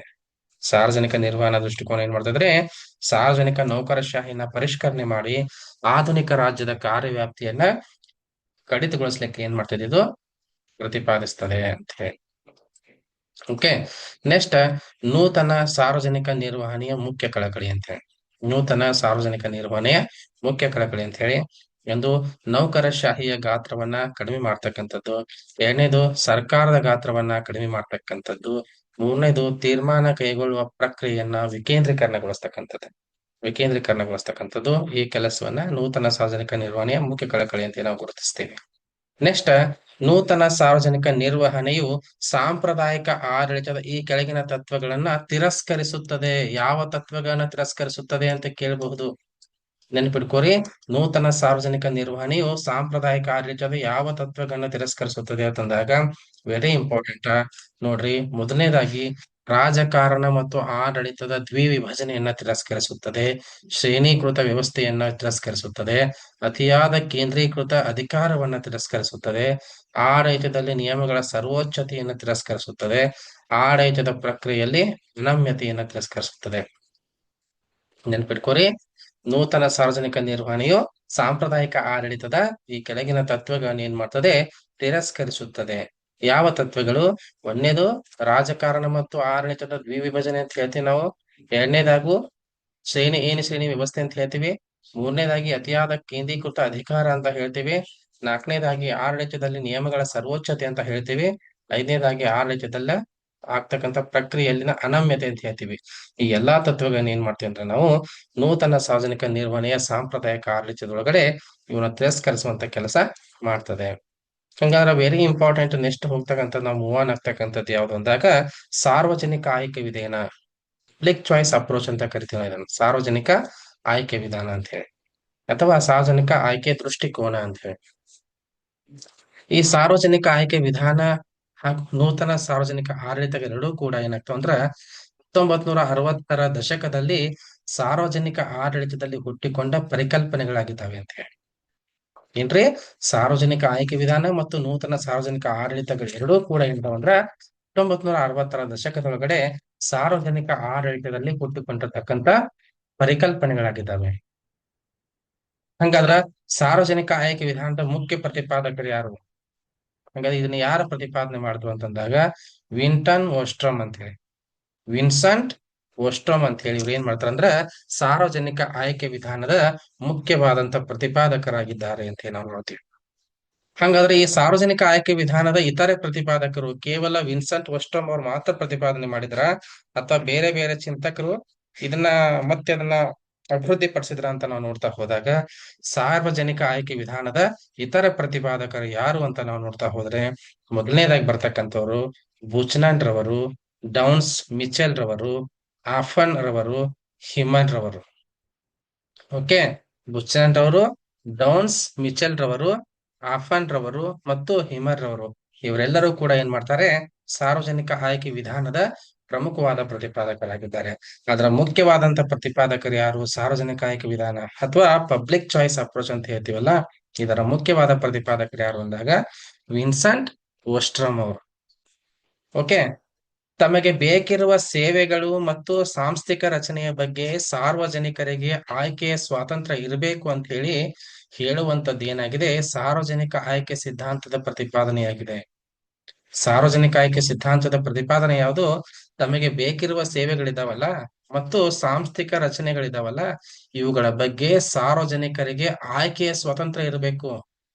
ಸಾರ್ವಜನಿಕ ನಿರ್ವಹಣಾ ದೃಷ್ಟಿಕೋನ ಏನ್ ಮಾಡ್ತದ್ರೆ? ಸಾರ್ವಜನಿಕ ನೌಕರಶಾಹಿಯನ್ನ ಪರಿಷ್ಕರಣೆ ಮಾಡಿ ಆಧುನಿಕ ರಾಜ್ಯದ ಕಾರ್ಯವ್ಯಾಪ್ತಿಯನ್ನ ಕಡಿತಗೊಳಿಸ್ಲಿಕ್ಕೆ ಏನ್ ಮಾಡ್ತದೆ? ಇದು ಪ್ರತಿಪಾದಿಸ್ತದೆ ಅಂತ ಹೇಳಿ. ಓಕೆ, ನೆಕ್ಸ್ಟ್, ನೂತನ ಸಾರ್ವಜನಿಕ ನಿರ್ವಹಣೆಯ ಮುಖ್ಯ ಕಳಕಳಿ ಅಂತ ಹೇಳಿ. ನೂತನ ಸಾರ್ವಜನಿಕ ನಿರ್ವಹಣೆಯ ಮುಖ್ಯ ಕಳಕಳಿ ಅಂತ ಹೇಳಿ, ಒಂದು ನೌಕರಶಾಹಿಯ ಗಾತ್ರವನ್ನ ಕಡಿಮೆ ಮಾಡ್ತಕ್ಕಂಥದ್ದು. ಎರಡನೇದು ಸರ್ಕಾರದ ಗಾತ್ರವನ್ನ ಕಡಿಮೆ ಮಾಡ್ತಕ್ಕಂಥದ್ದು. ಮೂರನೇದು ತೀರ್ಮಾನ ಕೈಗೊಳ್ಳುವ ಪ್ರಕ್ರಿಯೆಯನ್ನ ವಿಕೇಂದ್ರೀಕರಣಗೊಳಿಸ್ತಕ್ಕಂಥದ್ದು. ಈ ಕೆಲಸವನ್ನ ನೂತನ ಸಾರ್ವಜನಿಕ ನಿರ್ವಹಣೆಯ ಮುಖ್ಯ ಕಳಕಳಿ ಅಂತ ನಾವು ಗುರುತಿಸ್ತೇವೆ. ನೆಕ್ಸ್ಟ್, ನೂತನ ಸಾರ್ವಜನಿಕ ನಿರ್ವಹಣೆಯು ಸಾಂಪ್ರದಾಯಿಕ ಆಡಳಿತದ ಈ ಕೆಳಗಿನ ತತ್ವಗಳನ್ನ ತಿರಸ್ಕರಿಸುತ್ತದೆ. ಯಾವ ತತ್ವಗಳನ್ನ ತಿರಸ್ಕರಿಸುತ್ತದೆ ಅಂತ ಕೇಳಬಹುದು. ನೆನಪಿಟ್ಕೋರಿ, ನೂತನ ಸಾರ್ವಜನಿಕ ನಿರ್ವಹಣೆಯು ಸಾಂಪ್ರದಾಯಿಕ ಆಡಳಿತದ ಯಾವ ತತ್ವಗಳನ್ನ ತಿರಸ್ಕರಿಸುತ್ತದೆ ಅಂತಂದಾಗ ವೆರಿ ಇಂಪಾರ್ಟೆಂಟ್ ನೋಡ್ರಿ. ಮೊದಲನೇದಾಗಿ ರಾಜಕಾರಣ ಮತ್ತು ಆಡಳಿತದ ದ್ವಿವಿಭಜನೆಯನ್ನ ತಿರಸ್ಕರಿಸುತ್ತದೆ. ಶ್ರೇಣೀಕೃತ ವ್ಯವಸ್ಥೆಯನ್ನ ತಿರಸ್ಕರಿಸುತ್ತದೆ. ಅತಿಯಾದ ಕೇಂದ್ರೀಕೃತ ಅಧಿಕಾರವನ್ನ ತಿರಸ್ಕರಿಸುತ್ತದೆ. ಆಡಳಿತದಲ್ಲಿ ನಿಯಮಗಳ ಸರ್ವೋಚ್ಚತೆಯನ್ನು ತಿರಸ್ಕರಿಸುತ್ತದೆ. ಆಡಳಿತದ ಪ್ರಕ್ರಿಯೆಯಲ್ಲಿ ಅನಮ್ಯತೆಯನ್ನು ತಿರಸ್ಕರಿಸುತ್ತದೆ. ನೆನಪಿಟ್ಕೋರಿ, ನೂತನ ಸಾರ್ವಜನಿಕ ನಿರ್ವಹಣೆಯು ಸಾಂಪ್ರದಾಯಿಕ ಆಡಳಿತದ ಈ ಕೆಳಗಿನ ತತ್ವಗಳನ್ನು ಏನ್ ಮಾಡ್ತದೆ? ತಿರಸ್ಕರಿಸುತ್ತದೆ. ಯಾವ ತತ್ವಗಳು? ಒಂದನೇದು ರಾಜಕಾರಣ ಮತ್ತು ಆಡಳಿತದ ದ್ವಿವಿಭಜನೆ ಅಂತ ಹೇಳ್ತೀವಿ ನಾವು. ಎರಡನೇದಾಗು ಶ್ರೇಣಿ ವ್ಯವಸ್ಥೆ ಅಂತ ಹೇಳ್ತೀವಿ. ಮೂರನೇದಾಗಿ ಅತಿಯಾದ ಕೇಂದ್ರೀಕೃತ ಅಧಿಕಾರ ಅಂತ ಹೇಳ್ತೀವಿ. ನಾಲ್ಕನೇದಾಗಿ ಆಡಳಿತದಲ್ಲಿ ನಿಯಮಗಳ ಸರ್ವೋಚ್ಚತೆ ಅಂತ ಹೇಳ್ತೀವಿ. ಐದನೇದಾಗಿ ಆಡಳಿತದಲ್ಲ ಆಗ್ತಕ್ಕಂಥ ಪ್ರಕ್ರಿಯೆಯಲ್ಲಿನ ಅನಮ್ಯತೆ ಅಂತ ಹೇಳ್ತೀವಿ. ಈ ಎಲ್ಲಾ ತತ್ವಗಳನ್ನ ಏನ್ ಮಾಡ್ತೀವಿ ಅಂದ್ರೆ ನಾವು ನೂತನ ಸಾರ್ವಜನಿಕ ನಿರ್ವಹಣೆಯ ಸಾಂಪ್ರದಾಯಿಕ ಆಡಳಿತದೊಳಗಡೆ ಇವನ್ನ ತಿರಸ್ಕರಿಸುವಂತ ಕೆಲಸ ಮಾಡ್ತದೆ. ಹಂಗಾದ್ರೆ ವೆರಿ ಇಂಪಾರ್ಟೆಂಟ್. ನೆಕ್ಸ್ಟ್ ಹೋಗ್ತಕ್ಕಂಥ ನಾವು ಮೂವ್ ಆನ್ ಆಗ್ತಕ್ಕಂಥದ್ದು ಯಾವ್ದು ಅಂದಾಗ ಸಾರ್ವಜನಿಕ ಆಯ್ಕೆ ವಿಧಾನ, ಪಬ್ಲಿಕ್ ಚಾಯ್ಸ್ ಅಪ್ರೋಚ್ ಅಂತ ಕರಿತೀವಿ ಇದನ್ನು. ಸಾರ್ವಜನಿಕ ಆಯ್ಕೆ ವಿಧಾನ ಅಂತ ಹೇಳಿ, ಅಥವಾ ಸಾರ್ವಜನಿಕ ಆಯ್ಕೆ ದೃಷ್ಟಿಕೋನ ಅಂತ ಹೇಳಿ. ಈ ಸಾರ್ವಜನಿಕ ಆಯ್ಕೆ ವಿಧಾನ ಹಾಗೂ ನೂತನ ಸಾರ್ವಜನಿಕ ಆಡಳಿತ ಎರಡೂ ಕೂಡ ಏನಾಗ್ತವೆ ಅಂದ್ರ 1960ರ ದಶಕದಲ್ಲಿ ಸಾರ್ವಜನಿಕ ಆಡಳಿತದಲ್ಲಿ ಹುಟ್ಟಿಕೊಂಡ ಪರಿಕಲ್ಪನೆಗಳಾಗಿದ್ದಾವೆ ಅಂತ ಹೇಳಿ. ಏನ್ರಿ? ಸಾರ್ವಜನಿಕ ಆಯ್ಕೆ ವಿಧಾನ ಮತ್ತು ನೂತನ ಸಾರ್ವಜನಿಕ ಆಡಳಿತಗಳು ಎರಡೂ ಕೂಡ ಏನಂದ್ರ 1960ರ ದಶಕದೊಳಗಡೆ ಸಾರ್ವಜನಿಕ ಆಡಳಿತದಲ್ಲಿ ಹುಟ್ಟಿಕೊಂಡಿರ್ತಕ್ಕಂಥ ಪರಿಕಲ್ಪನೆಗಳಾಗಿದ್ದಾವೆ. ಹಂಗಾದ್ರ ಸಾರ್ವಜನಿಕ ಆಯ್ಕೆ ವಿಧಾನದ ಮುಖ್ಯ ಪ್ರತಿಪಾದಕರು ಯಾರು? ಹಂಗಾದ್ರೆ ಇದನ್ನ ಯಾರ ಪ್ರತಿಪಾದನೆ ಮಾಡಿದ್ರು ಅಂತಂದಾಗ ವಿನ್ಟನ್ ಓಸ್ಟ್ರಮ್ ಅಂತ ಹೇಳಿ, ವಿನ್ಸೆಂಟ್ ಓಸ್ಟ್ರಮ್ ಅಂತ ಹೇಳಿ ಇವ್ರು ಏನ್ ಮಾಡ್ತಾರ ಅಂದ್ರ ಸಾರ್ವಜನಿಕ ಆಯ್ಕೆ ವಿಧಾನದ ಮುಖ್ಯವಾದಂತ ಪ್ರತಿಪಾದಕರಾಗಿದ್ದಾರೆ ಅಂತ ಹೇಳಿ ನಾವು ನೋಡ್ತೀವಿ. ಹಂಗಾದ್ರೆ ಈ ಸಾರ್ವಜನಿಕ ಆಯ್ಕೆ ವಿಧಾನದ ಇತರೆ ಪ್ರತಿಪಾದಕರು ಕೇವಲ ವಿನ್ಸೆಂಟ್ ಓಸ್ಟ್ರಮ್ ಅವ್ರು ಮಾತ್ರ ಪ್ರತಿಪಾದನೆ ಮಾಡಿದ್ರ ಅಥವಾ ಬೇರೆ ಬೇರೆ ಚಿಂತಕರು ಇದನ್ನ ಮತ್ತೆ ಅದನ್ನ ಅಭಿವೃದ್ಧಿ ಪಡಿಸಿದ್ರ ಅಂತ ನಾವು ನೋಡ್ತಾ ಹೋದಾಗ ಸಾರ್ವಜನಿಕ ಆಯ್ಕೆ ವಿಧಾನದ ಇತರ ಪ್ರತಿಪಾದಕರು ಯಾರು ಅಂತ ನಾವು ನೋಡ್ತಾ ಹೋದ್ರೆ ಮೊದಲನೇದಾಗಿ ಬರ್ತಕ್ಕಂಥವ್ರು ಬುಚ್ನನ್ ರವರು, ಡೌನ್ಸ್ ಮಿಚೆಲ್ ರವರು, ಆಫನ್ ರವರು, ಹಿಮನ್ ರವರು. ಓಕೆ, ಬುಚ್ನನ್ ರವರು, ಡೌನ್ಸ್ ಮಿಚೆಲ್ ರವರು, ಆಫನ್ ರವರು ಮತ್ತು ಹಿಮರ್ ರವರು ಇವರೆಲ್ಲರೂ ಕೂಡ ಏನ್ ಮಾಡ್ತಾರೆ ಸಾರ್ವಜನಿಕ ಆಯ್ಕೆ ವಿಧಾನದ ಪ್ರಮುಖವಾದ ಪ್ರತಿಪಾದಕರಾಗಿದ್ದಾರೆ. ಅದರ ಮುಖ್ಯವಾದಂತ ಪ್ರತಿಪಾದಕರು ಯಾರು? ಸಾರ್ವಜನಿಕ ಆಯ್ಕೆ ವಿಧಾನ ಅಥವಾ ಪಬ್ಲಿಕ್ ಚಾಯ್ಸ್ ಅಪ್ರೋಚ್ ಅಂತ ಹೇಳ್ತೀವಲ್ಲ, ಇದರ ಮುಖ್ಯವಾದ ಪ್ರತಿಪಾದಕರು ಯಾರು ಅಂದಾಗ ವಿನ್ಸೆಂಟ್ ಓಸ್ಟ್ರಮ್ ಅವರು. ಓಕೆ, ತಮಗೆ ಬೇಕಿರುವ ಸೇವೆಗಳು ಮತ್ತು ಸಾಂಸ್ಥಿಕ ರಚನೆಯ ಬಗ್ಗೆ ಸಾರ್ವಜನಿಕರಿಗೆ ಆಯ್ಕೆಯ ಸ್ವಾತಂತ್ರ್ಯ ಇರಬೇಕು ಅಂತ ಹೇಳಿ ಹೇಳುವಂತದ್ದು ಏನಾಗಿದೆ ಸಾರ್ವಜನಿಕ ಆಯ್ಕೆ ಸಿದ್ಧಾಂತದ ಪ್ರತಿಪಾದನೆಯಾಗಿದೆ. ಸಾರ್ವಜನಿಕ ಆಯ್ಕೆ ಸಿದ್ಧಾಂತದ ಪ್ರತಿಪಾದನೆ ಯಾವುದು? ತಮಗೆ ಬೇಕಿರುವ ಸೇವೆಗಳಿದಾವಲ್ಲ ಮತ್ತು ಸಾಂಸ್ಥಿಕ ರಚನೆಗಳಿದಾವಲ್ಲ ಇವುಗಳ ಬಗ್ಗೆ ಸಾರ್ವಜನಿಕರಿಗೆ ಆಯ್ಕೆಯ ಸ್ವಾತಂತ್ರ್ಯ ಇರಬೇಕು.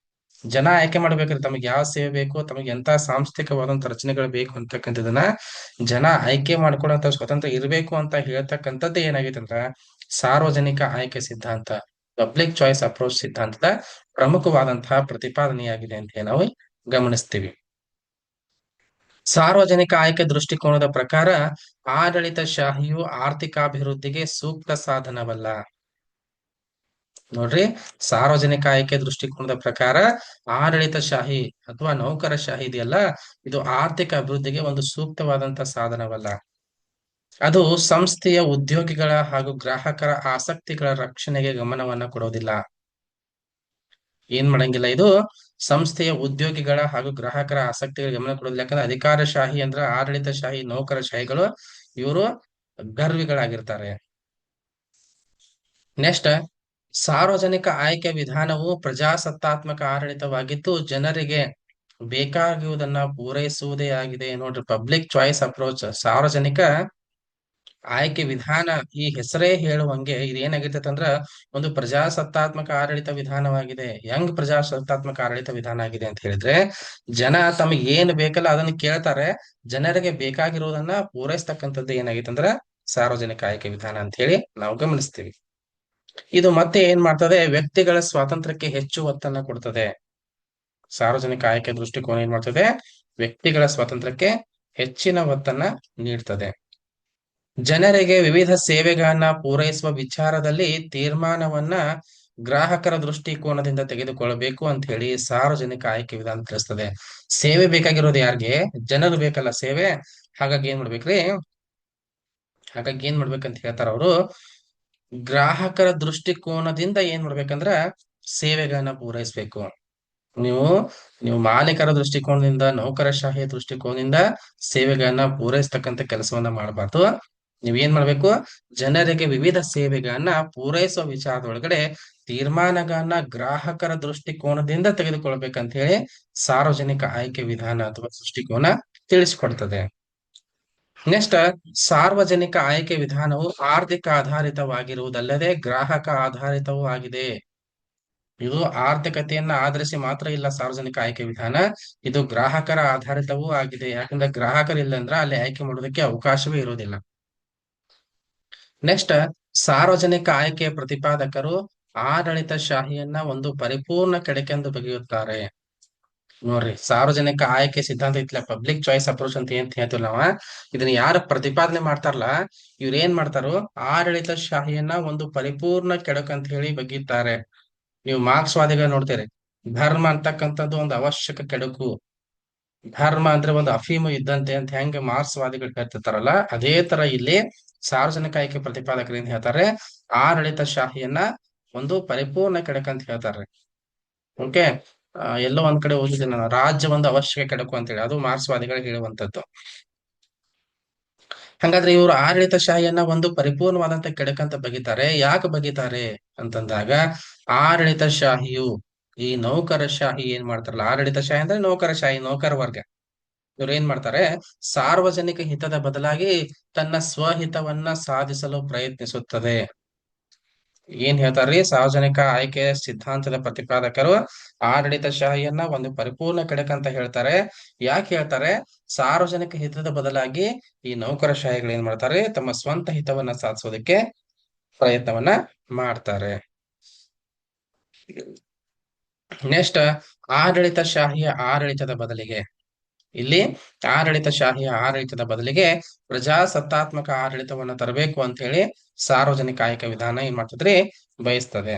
ಜನ ಆಯ್ಕೆ ಮಾಡ್ಬೇಕ್ರಿ ತಮಗೆ ಯಾವ ಸೇವೆ ಬೇಕು, ತಮಗೆ ಎಂತ ಸಾಂಸ್ಥಿಕವಾದಂತ ರಚನೆಗಳು ಬೇಕು ಅಂತಕ್ಕಂಥದನ್ನ ಜನ ಆಯ್ಕೆ ಮಾಡ್ಕೊಳ್ಳೋಂತ ಸ್ವತಂತ್ರ ಇರಬೇಕು ಅಂತ ಹೇಳ್ತಕ್ಕಂಥದ್ದು ಏನಾಗೈತೆ ಅಂದ್ರ ಸಾರ್ವಜನಿಕ ಆಯ್ಕೆ ಸಿದ್ಧಾಂತ, ಪಬ್ಲಿಕ್ ಚಾಯ್ಸ್ ಅಪ್ರೋಚ್ ಸಿದ್ಧಾಂತದ ಪ್ರಮುಖವಾದಂತಹ ಪ್ರತಿಪಾದನೆಯಾಗಿದೆ ಅಂತ ನಾವು ಗಮನಿಸ್ತೀವಿ. ಸಾರ್ವಜನಿಕ ಆಯ್ಕೆ ದೃಷ್ಟಿಕೋನದ ಪ್ರಕಾರ ಆಡಳಿತಶಾಹಿಯು ಆರ್ಥಿಕಾಭಿವೃದ್ಧಿಗೆ ಸೂಕ್ತ ಸಾಧನವಲ್ಲ. ನೋಡ್ರಿ, ಸಾರ್ವಜನಿಕ ಆಯ್ಕೆ ದೃಷ್ಟಿಕೋನದ ಪ್ರಕಾರ ಆಡಳಿತಶಾಹಿ ಅಥವಾ ನೌಕರಶಾಹಿ ಇದೆಯಲ್ಲ ಇದು ಆರ್ಥಿಕ ಅಭಿವೃದ್ಧಿಗೆ ಒಂದು ಸೂಕ್ತವಾದಂತ ಸಾಧನವಲ್ಲ. ಅದು ಸಂಸ್ಥೆಯ ಉದ್ಯೋಗಿಗಳ ಹಾಗೂ ಗ್ರಾಹಕರ ಆಸಕ್ತಿಗಳ ರಕ್ಷಣೆಗೆ ಗಮನವನ್ನ ಕೊಡೋದಿಲ್ಲ. ಏನ್ ಮಾಡಂಗಿಲ್ಲ ಇದು ಸಂಸ್ಥೆಯ ಉದ್ಯೋಗಿಗಳ ಹಾಗೂ ಗ್ರಾಹಕರ ಆಸಕ್ತಿಗಳ ಗಮನ ಕೊಡೋದಿಲ್ಲ. ಯಾಕಂದ್ರೆ ಅಧಿಕಾರಶಾಹಿ ಅಂದ್ರ ಆಡಳಿತಶಾಹಿ ನೌಕರಶಾಹಿಗಳು ಇವರು ಗರ್ವಿಗಳಾಗಿರ್ತಾರೆ. ನೆಕ್ಸ್ಟ್, ಸಾರ್ವಜನಿಕ ಆಯ್ಕೆ ವಿಧಾನವು ಪ್ರಜಾಸತ್ತಾತ್ಮಕ ಆಡಳಿತವಾಗಿದ್ದು ಜನರಿಗೆ ಬೇಕಾಗುವುದನ್ನ ಪೂರೈಸುವುದೇ ಆಗಿದೆ. ನೋಡ್ರಿ, ಪಬ್ಲಿಕ್ ಚಾಯ್ಸ್ ಅಪ್ರೋಚ್ ಸಾರ್ವಜನಿಕ ಆಯ್ಕೆ ವಿಧಾನ ಈ ಹೆಸರೇ ಹೇಳುವಂಗೆ ಇದೇನಾಗಿರ್ತೈತೆ ಅಂದ್ರ ಒಂದು ಪ್ರಜಾಸತ್ತಾತ್ಮಕ ಆಡಳಿತ ವಿಧಾನವಾಗಿದೆ. ಹೆಂಗ್ ಪ್ರಜಾಸತ್ತಾತ್ಮಕ ಆಡಳಿತ ವಿಧಾನ ಆಗಿದೆ ಅಂತ ಹೇಳಿದ್ರೆ ಜನ ತಮಗೆ ಏನ್ ಬೇಕಲ್ಲ ಅದನ್ನ ಕೇಳ್ತಾರೆ, ಜನರಿಗೆ ಬೇಕಾಗಿರುವುದನ್ನ ಪೂರೈಸ್ತಕ್ಕಂಥದ್ದು ಏನಾಗಿತ್ತು ಅಂದ್ರ ಸಾರ್ವಜನಿಕ ಆಯ್ಕೆ ವಿಧಾನ ಅಂತ ಹೇಳಿ ನಾವು ಗಮನಿಸ್ತೀವಿ. ಇದು ಮತ್ತೆ ಏನ್ ಮಾಡ್ತದೆ? ವ್ಯಕ್ತಿಗಳ ಸ್ವಾತಂತ್ರ್ಯಕ್ಕೆ ಹೆಚ್ಚು ಒತ್ತನ್ನ ಕೊಡ್ತದೆ. ಸಾರ್ವಜನಿಕ ಆಯ್ಕೆ ದೃಷ್ಟಿಕೋನ ಏನ್ ಮಾಡ್ತದೆ? ವ್ಯಕ್ತಿಗಳ ಸ್ವಾತಂತ್ರ್ಯಕ್ಕೆ ಹೆಚ್ಚಿನ ಒತ್ತನ್ನ ನೀಡ್ತದೆ. ಜನರಿಗೆ ವಿವಿಧ ಸೇವೆಗಳನ್ನ ಪೂರೈಸುವ ವಿಚಾರದಲ್ಲಿ ತೀರ್ಮಾನವನ್ನ ಗ್ರಾಹಕರ ದೃಷ್ಟಿಕೋನದಿಂದ ತೆಗೆದುಕೊಳ್ಳಬೇಕು ಅಂತ ಹೇಳಿ ಸಾರ್ವಜನಿಕ ಆಯ್ಕೆ ವಿಧಾನ ತಿಳಿಸ್ತದೆ. ಸೇವೆ ಬೇಕಾಗಿರೋದು ಯಾರಿಗೆ? ಜನರು ಬೇಕಲ್ಲ ಸೇವೆ. ಹಾಗಾಗಿ ಏನ್ ಮಾಡ್ಬೇಕಂತ ಹೇಳ್ತಾರ ಅವರು, ಗ್ರಾಹಕರ ದೃಷ್ಟಿಕೋನದಿಂದ ಏನ್ ಮಾಡ್ಬೇಕಂದ್ರ ಸೇವೆಗಳನ್ನ ಪೂರೈಸ್ಬೇಕು. ನೀವು ಮಾಲೀಕರ ದೃಷ್ಟಿಕೋನದಿಂದ ನೌಕರಶಾಹಿಯ ದೃಷ್ಟಿಕೋನದಿಂದ ಸೇವೆಗಳನ್ನ ಪೂರೈಸ್ತಕ್ಕಂಥ ಕೆಲಸವನ್ನ ಮಾಡಬಾರ್ದು. ನೀವೇನ್ ಮಾಡ್ಬೇಕು? ಜನರಿಗೆ ವಿವಿಧ ಸೇವೆಗಳನ್ನ ಪೂರೈಸುವ ವಿಚಾರದೊಳಗಡೆ ತೀರ್ಮಾನಗಳನ್ನ ಗ್ರಾಹಕರ ದೃಷ್ಟಿಕೋನದಿಂದ ತೆಗೆದುಕೊಳ್ಬೇಕಂತ ಹೇಳಿ ಸಾರ್ವಜನಿಕ ಆಯ್ಕೆ ವಿಧಾನ ಅಥವಾ ದೃಷ್ಟಿಕೋನ ತಿಳಿಸಿಕೊಡ್ತದೆ. ನೆಕ್ಸ್ಟ್, ಸಾರ್ವಜನಿಕ ಆಯ್ಕೆ ವಿಧಾನವು ಆರ್ಥಿಕ ಆಧಾರಿತವಾಗಿರುವುದಲ್ಲದೆ ಗ್ರಾಹಕ ಆಧಾರಿತವೂ ಆಗಿದೆ. ಇದು ಆರ್ಥಿಕತೆಯನ್ನ ಆಧರಿಸಿ ಮಾತ್ರ ಇಲ್ಲ ಸಾರ್ವಜನಿಕ ಆಯ್ಕೆ ವಿಧಾನ, ಇದು ಗ್ರಾಹಕರ ಆಧಾರಿತವೂ ಆಗಿದೆ. ಯಾಕಂದ್ರೆ ಗ್ರಾಹಕರಿಲ್ಲ ಅಂದ್ರ ಅಲ್ಲಿ ಆಯ್ಕೆ ಮಾಡೋದಕ್ಕೆ ಅವಕಾಶವೇ ಇರುವುದಿಲ್ಲ. ನೆಕ್ಸ್ಟ್, ಸಾರ್ವಜನಿಕ ಆಯ್ಕೆಯ ಪ್ರತಿಪಾದಕರು ಆಡಳಿತಶಾಹಿಯನ್ನ ಒಂದು ಪರಿಪೂರ್ಣ ಕೆಡಕೆಂದು ಬಗೆಯುತ್ತಾರೆ. ನೋಡ್ರಿ, ಸಾರ್ವಜನಿಕ ಆಯ್ಕೆ ಸಿದ್ಧಾಂತ ಇತ್ಲ ಪಬ್ಲಿಕ್ ಚಾಯ್ಸ್ ಅಪ್ರೋಚ್ ಅಂತ ಏನ್ ಹೇಳ್ತೀವಿ ನಾವ, ಇದನ್ನ ಯಾರು ಪ್ರತಿಪಾದನೆ ಮಾಡ್ತಾರಲ್ಲ ಇವ್ರ ಏನ್ ಮಾಡ್ತಾರೋ ಆಡಳಿತಶಾಹಿಯನ್ನ ಒಂದು ಪರಿಪೂರ್ಣ ಕೆಡಕು ಅಂತ ಹೇಳಿ ಬಗೆಯುತ್ತಾರೆ. ನೀವು ಮಾರ್ಕ್ಸ್ವಾದಿಗಳು ನೋಡ್ತೀರಿ, ಧರ್ಮ ಅಂತಕ್ಕಂಥದ್ದು ಒಂದು ಅವಶ್ಯಕ ಕೆಡುಕು. ಧರ್ಮ ಅಂದ್ರೆ ಒಂದು ಅಫೀಮು ಇದ್ದಂತೆ ಅಂತ ಹೆಂಗೆ ಮಾರ್ಕ್ಸ್ವಾದಿಗಳು ಹೇಳ್ತಿರ್ತಾರಲ್ಲ, ಅದೇ ತರ ಇಲ್ಲಿ ಸಾರ್ವಜನಿಕ ಆಯ್ಕೆ ಪ್ರತಿಪಾದಕರು ಏನ್ ಹೇಳ್ತಾರೆ, ಆಡಳಿತಶಾಹಿಯನ್ನ ಒಂದು ಪರಿಪೂರ್ಣ ಕೆಡಕು ಅಂತ ಹೇಳ್ತಾರೆ. ಓಕೆ. ಎಲ್ಲೋ ಒಂದ್ ಕಡೆ ಓದಿದ್ದೆ ನಾನು, ರಾಜ್ಯ ಒಂದು ಅವಶ್ಯಕ ಕೆಡಕು ಅಂತ ಹೇಳಿ, ಅದು ಮಾರ್ಕ್ಸ್ವಾದಿಗಳು ಹೇಳುವಂತದ್ದು. ಹಾಗಾದ್ರೆ ಇವರು ಆಡಳಿತಶಾಹಿಯನ್ನ ಒಂದು ಪರಿಪೂರ್ಣವಾದಂತ ಕೆಡಕಂತ ಬಗಿತಾರೆ. ಯಾಕೆ ಬಗಿತಾರೆ ಅಂತಂದಾಗ, ಆಡಳಿತಶಾಹಿಯು ಈ ನೌಕರಶಾಹಿ ಏನ್ ಮಾಡ್ತಾರಲ್ಲ, ಆಡಳಿತಶಾಹಿ ಅಂದ್ರೆ ನೌಕರಶಾಹಿ, ನೌಕರ ವರ್ಗ. ಇವ್ರು ಏನ್ ಮಾಡ್ತಾರೆ, ಸಾರ್ವಜನಿಕ ಹಿತದ ಬದಲಾಗಿ ತನ್ನ ಸ್ವಹಿತವನ್ನ ಸಾಧಿಸಲು ಪ್ರಯತ್ನಿಸುತ್ತದೆ. ಏನ್ ಹೇಳ್ತಾರ್ರಿ, ಸಾರ್ವಜನಿಕ ಆಯ್ಕೆ ಸಿದ್ಧಾಂತದ ಪ್ರತಿಪಾದಕರು ಆಡಳಿತಶಾಹಿಯನ್ನ ಒಂದು ಪರಿಪೂರ್ಣ ಕೆಡಕಂತ ಹೇಳ್ತಾರೆ. ಯಾಕೆ ಹೇಳ್ತಾರೆ, ಸಾರ್ವಜನಿಕ ಹಿತದ ಬದಲಾಗಿ ಈ ನೌಕರಶಾಹಿಗಳು ಏನ್ ಮಾಡ್ತಾರೆ, ತಮ್ಮ ಸ್ವಂತ ಹಿತವನ್ನ ಸಾಧಿಸೋದಕ್ಕೆ ಪ್ರಯತ್ನವನ್ನ ಮಾಡ್ತಾರೆ. ನೆಕ್ಸ್ಟ್, ಆಡಳಿತಶಾಹಿಯ ಆಡಳಿತದ ಬದಲಿಗೆ, ಇಲ್ಲಿ ಆಡಳಿತಶಾಹಿಯ ಆಡಳಿತದ ಬದಲಿಗೆ ಪ್ರಜಾಸತ್ತಾತ್ಮಕ ಆಡಳಿತವನ್ನು ತರಬೇಕು ಅಂತ ಹೇಳಿ ಸಾರ್ವಜನಿಕ ಆಯ್ಕೆ ವಿಧಾನ ಏನ್ ಮಾಡ್ತದ್ರಿ, ಬಯಸ್ತದೆ.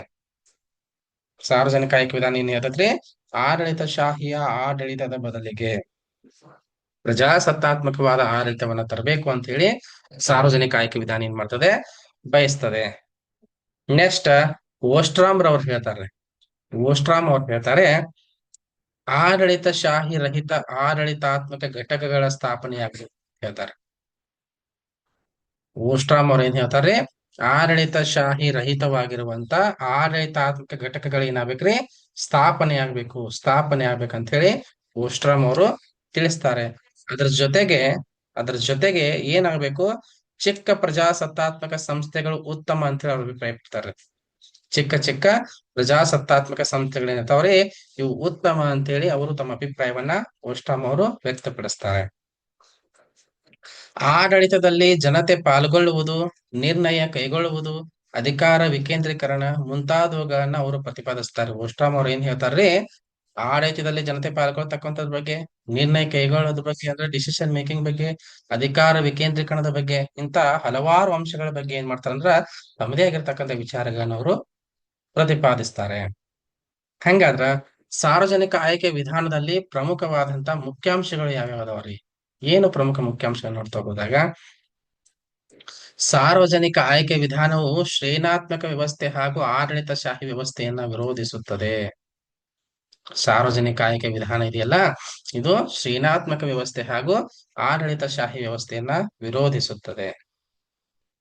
ಸಾರ್ವಜನಿಕ ಆಯ್ಕೆ ವಿಧಾನ ಏನ್ ಹೇಳ್ತದ್ರಿ, ಆಡಳಿತಶಾಹಿಯ ಆಡಳಿತದ ಬದಲಿಗೆ ಪ್ರಜಾಸತ್ತಾತ್ಮಕವಾದ ಆಡಳಿತವನ್ನ ತರಬೇಕು ಅಂತ ಹೇಳಿ ಸಾರ್ವಜನಿಕ ಆಯ್ಕೆ ವಿಧಾನ ಏನ್ ಮಾಡ್ತದೆ, ಬಯಸ್ತದೆ. ನೆಕ್ಸ್ಟ್, ಓಸ್ಟ್ರಾಮ್ ರವ್ರು ಹೇಳ್ತಾರೆ, ಓಸ್ಟ್ರಾಮ್ ಅವ್ರು ಹೇಳ್ತಾರೆ, ಆಡಳಿತಶಾಹಿ ರಹಿತ ಆಡಳಿತಾತ್ಮಕ ಘಟಕಗಳ ಸ್ಥಾಪನೆಯಾಗಬೇಕು ಹೇಳ್ತಾರೆ. ಓಸ್ಟ್ರಾಮ್ ಅವ್ರು ಏನ್ ಹೇಳ್ತಾರೆ, ಆಡಳಿತಶಾಹಿ ರಹಿತವಾಗಿರುವಂತ ಆಡಳಿತಾತ್ಮಕ ಘಟಕಗಳು ಏನಾಗ್ಬೇಕ್ರಿ, ಸ್ಥಾಪನೆ ಆಗ್ಬೇಕು, ಸ್ಥಾಪನೆ ಆಗ್ಬೇಕಂತ ಹೇಳಿ ಓಸ್ಟ್ರಾಮ್ ಅವರು ತಿಳಿಸ್ತಾರೆ. ಅದ್ರ ಜೊತೆಗೆ ಅದ್ರ ಜೊತೆಗೆ ಏನಾಗ್ಬೇಕು, ಚಿಕ್ಕ ಪ್ರಜಾಸತ್ತಾತ್ಮಕ ಸಂಸ್ಥೆಗಳು ಉತ್ತಮ ಅಂತ ಹೇಳಿ ಅವ್ರು ಅಭಿಪ್ರಾಯ ಪಡ್ತಾರೆ. ಚಿಕ್ಕ ಚಿಕ್ಕ ಪ್ರಜಾಸತ್ತಾತ್ಮಕ ಸಂಸ್ಥೆಗಳೇನಂತವ್ರಿ, ಇವು ಉತ್ತಮ ಅಂತ ಹೇಳಿ ಅವರು ತಮ್ಮ ಅಭಿಪ್ರಾಯವನ್ನ ಓಸ್ಟ್ರಾಮ್ ಅವರು ವ್ಯಕ್ತಪಡಿಸ್ತಾರೆ. ಆಡಳಿತದಲ್ಲಿ ಜನತೆ ಪಾಲ್ಗೊಳ್ಳುವುದು, ನಿರ್ಣಯ ಕೈಗೊಳ್ಳುವುದು, ಅಧಿಕಾರ ವಿಕೇಂದ್ರೀಕರಣ ಮುಂತಾದವುಗಳನ್ನ ಅವರು ಪ್ರತಿಪಾದಿಸ್ತಾರೆ. ಓಸ್ಟ್ರಾಮ್ ಅವ್ರು ಏನ್ ಹೇಳ್ತಾರ್ರಿ, ಆಡಳಿತದಲ್ಲಿ ಜನತೆ ಪಾಲ್ಗೊಳ್ತಕ್ಕಂಥದ್ರ ಬಗ್ಗೆ, ನಿರ್ಣಯ ಕೈಗೊಳ್ಳೋದ್ರ ಬಗ್ಗೆ ಅಂದ್ರೆ ಡಿಸಿಷನ್ ಮೇಕಿಂಗ್ ಬಗ್ಗೆ, ಅಧಿಕಾರ ವಿಕೇಂದ್ರೀಕರಣದ ಬಗ್ಗೆ, ಇಂತ ಹಲವಾರು ಅಂಶಗಳ ಬಗ್ಗೆ ಏನ್ ಮಾಡ್ತಾರಂದ್ರ ತಮ್ಮದೇ ಆಗಿರ್ತಕ್ಕಂಥ ವಿಚಾರಗಳನ್ನ ಅವರು ಪ್ರತಿಪಾದಿಸ್ತಾರೆ. ಹಂಗಾದ್ರ ಸಾರ್ವಜನಿಕ ಆಯ್ಕೆ ವಿಧಾನದಲ್ಲಿ ಪ್ರಮುಖವಾದಂತ ಮುಖ್ಯಾಂಶಗಳು ಯಾವ್ಯಾವ ಅದಾವ್ರಿ? ಏನು ಪ್ರಮುಖ ಮುಖ್ಯಾಂಶ ನೋಡ್ತಾ ಹೋದಾಗ, ಸಾರ್ವಜನಿಕ ಆಯ್ಕೆ ವಿಧಾನವು ಶ್ರೇಣಾತ್ಮಕ ವ್ಯವಸ್ಥೆ ಹಾಗೂ ಆಡಳಿತಶಾಹಿ ವ್ಯವಸ್ಥೆಯನ್ನ ವಿರೋಧಿಸುತ್ತದೆ. ಸಾರ್ವಜನಿಕ ಆಯ್ಕೆ ವಿಧಾನ ಇದೆಯಲ್ಲ, ಇದು ಶ್ರೇಣಾತ್ಮಕ ವ್ಯವಸ್ಥೆ ಹಾಗೂ ಆಡಳಿತಶಾಹಿ ವ್ಯವಸ್ಥೆಯನ್ನ ವಿರೋಧಿಸುತ್ತದೆ.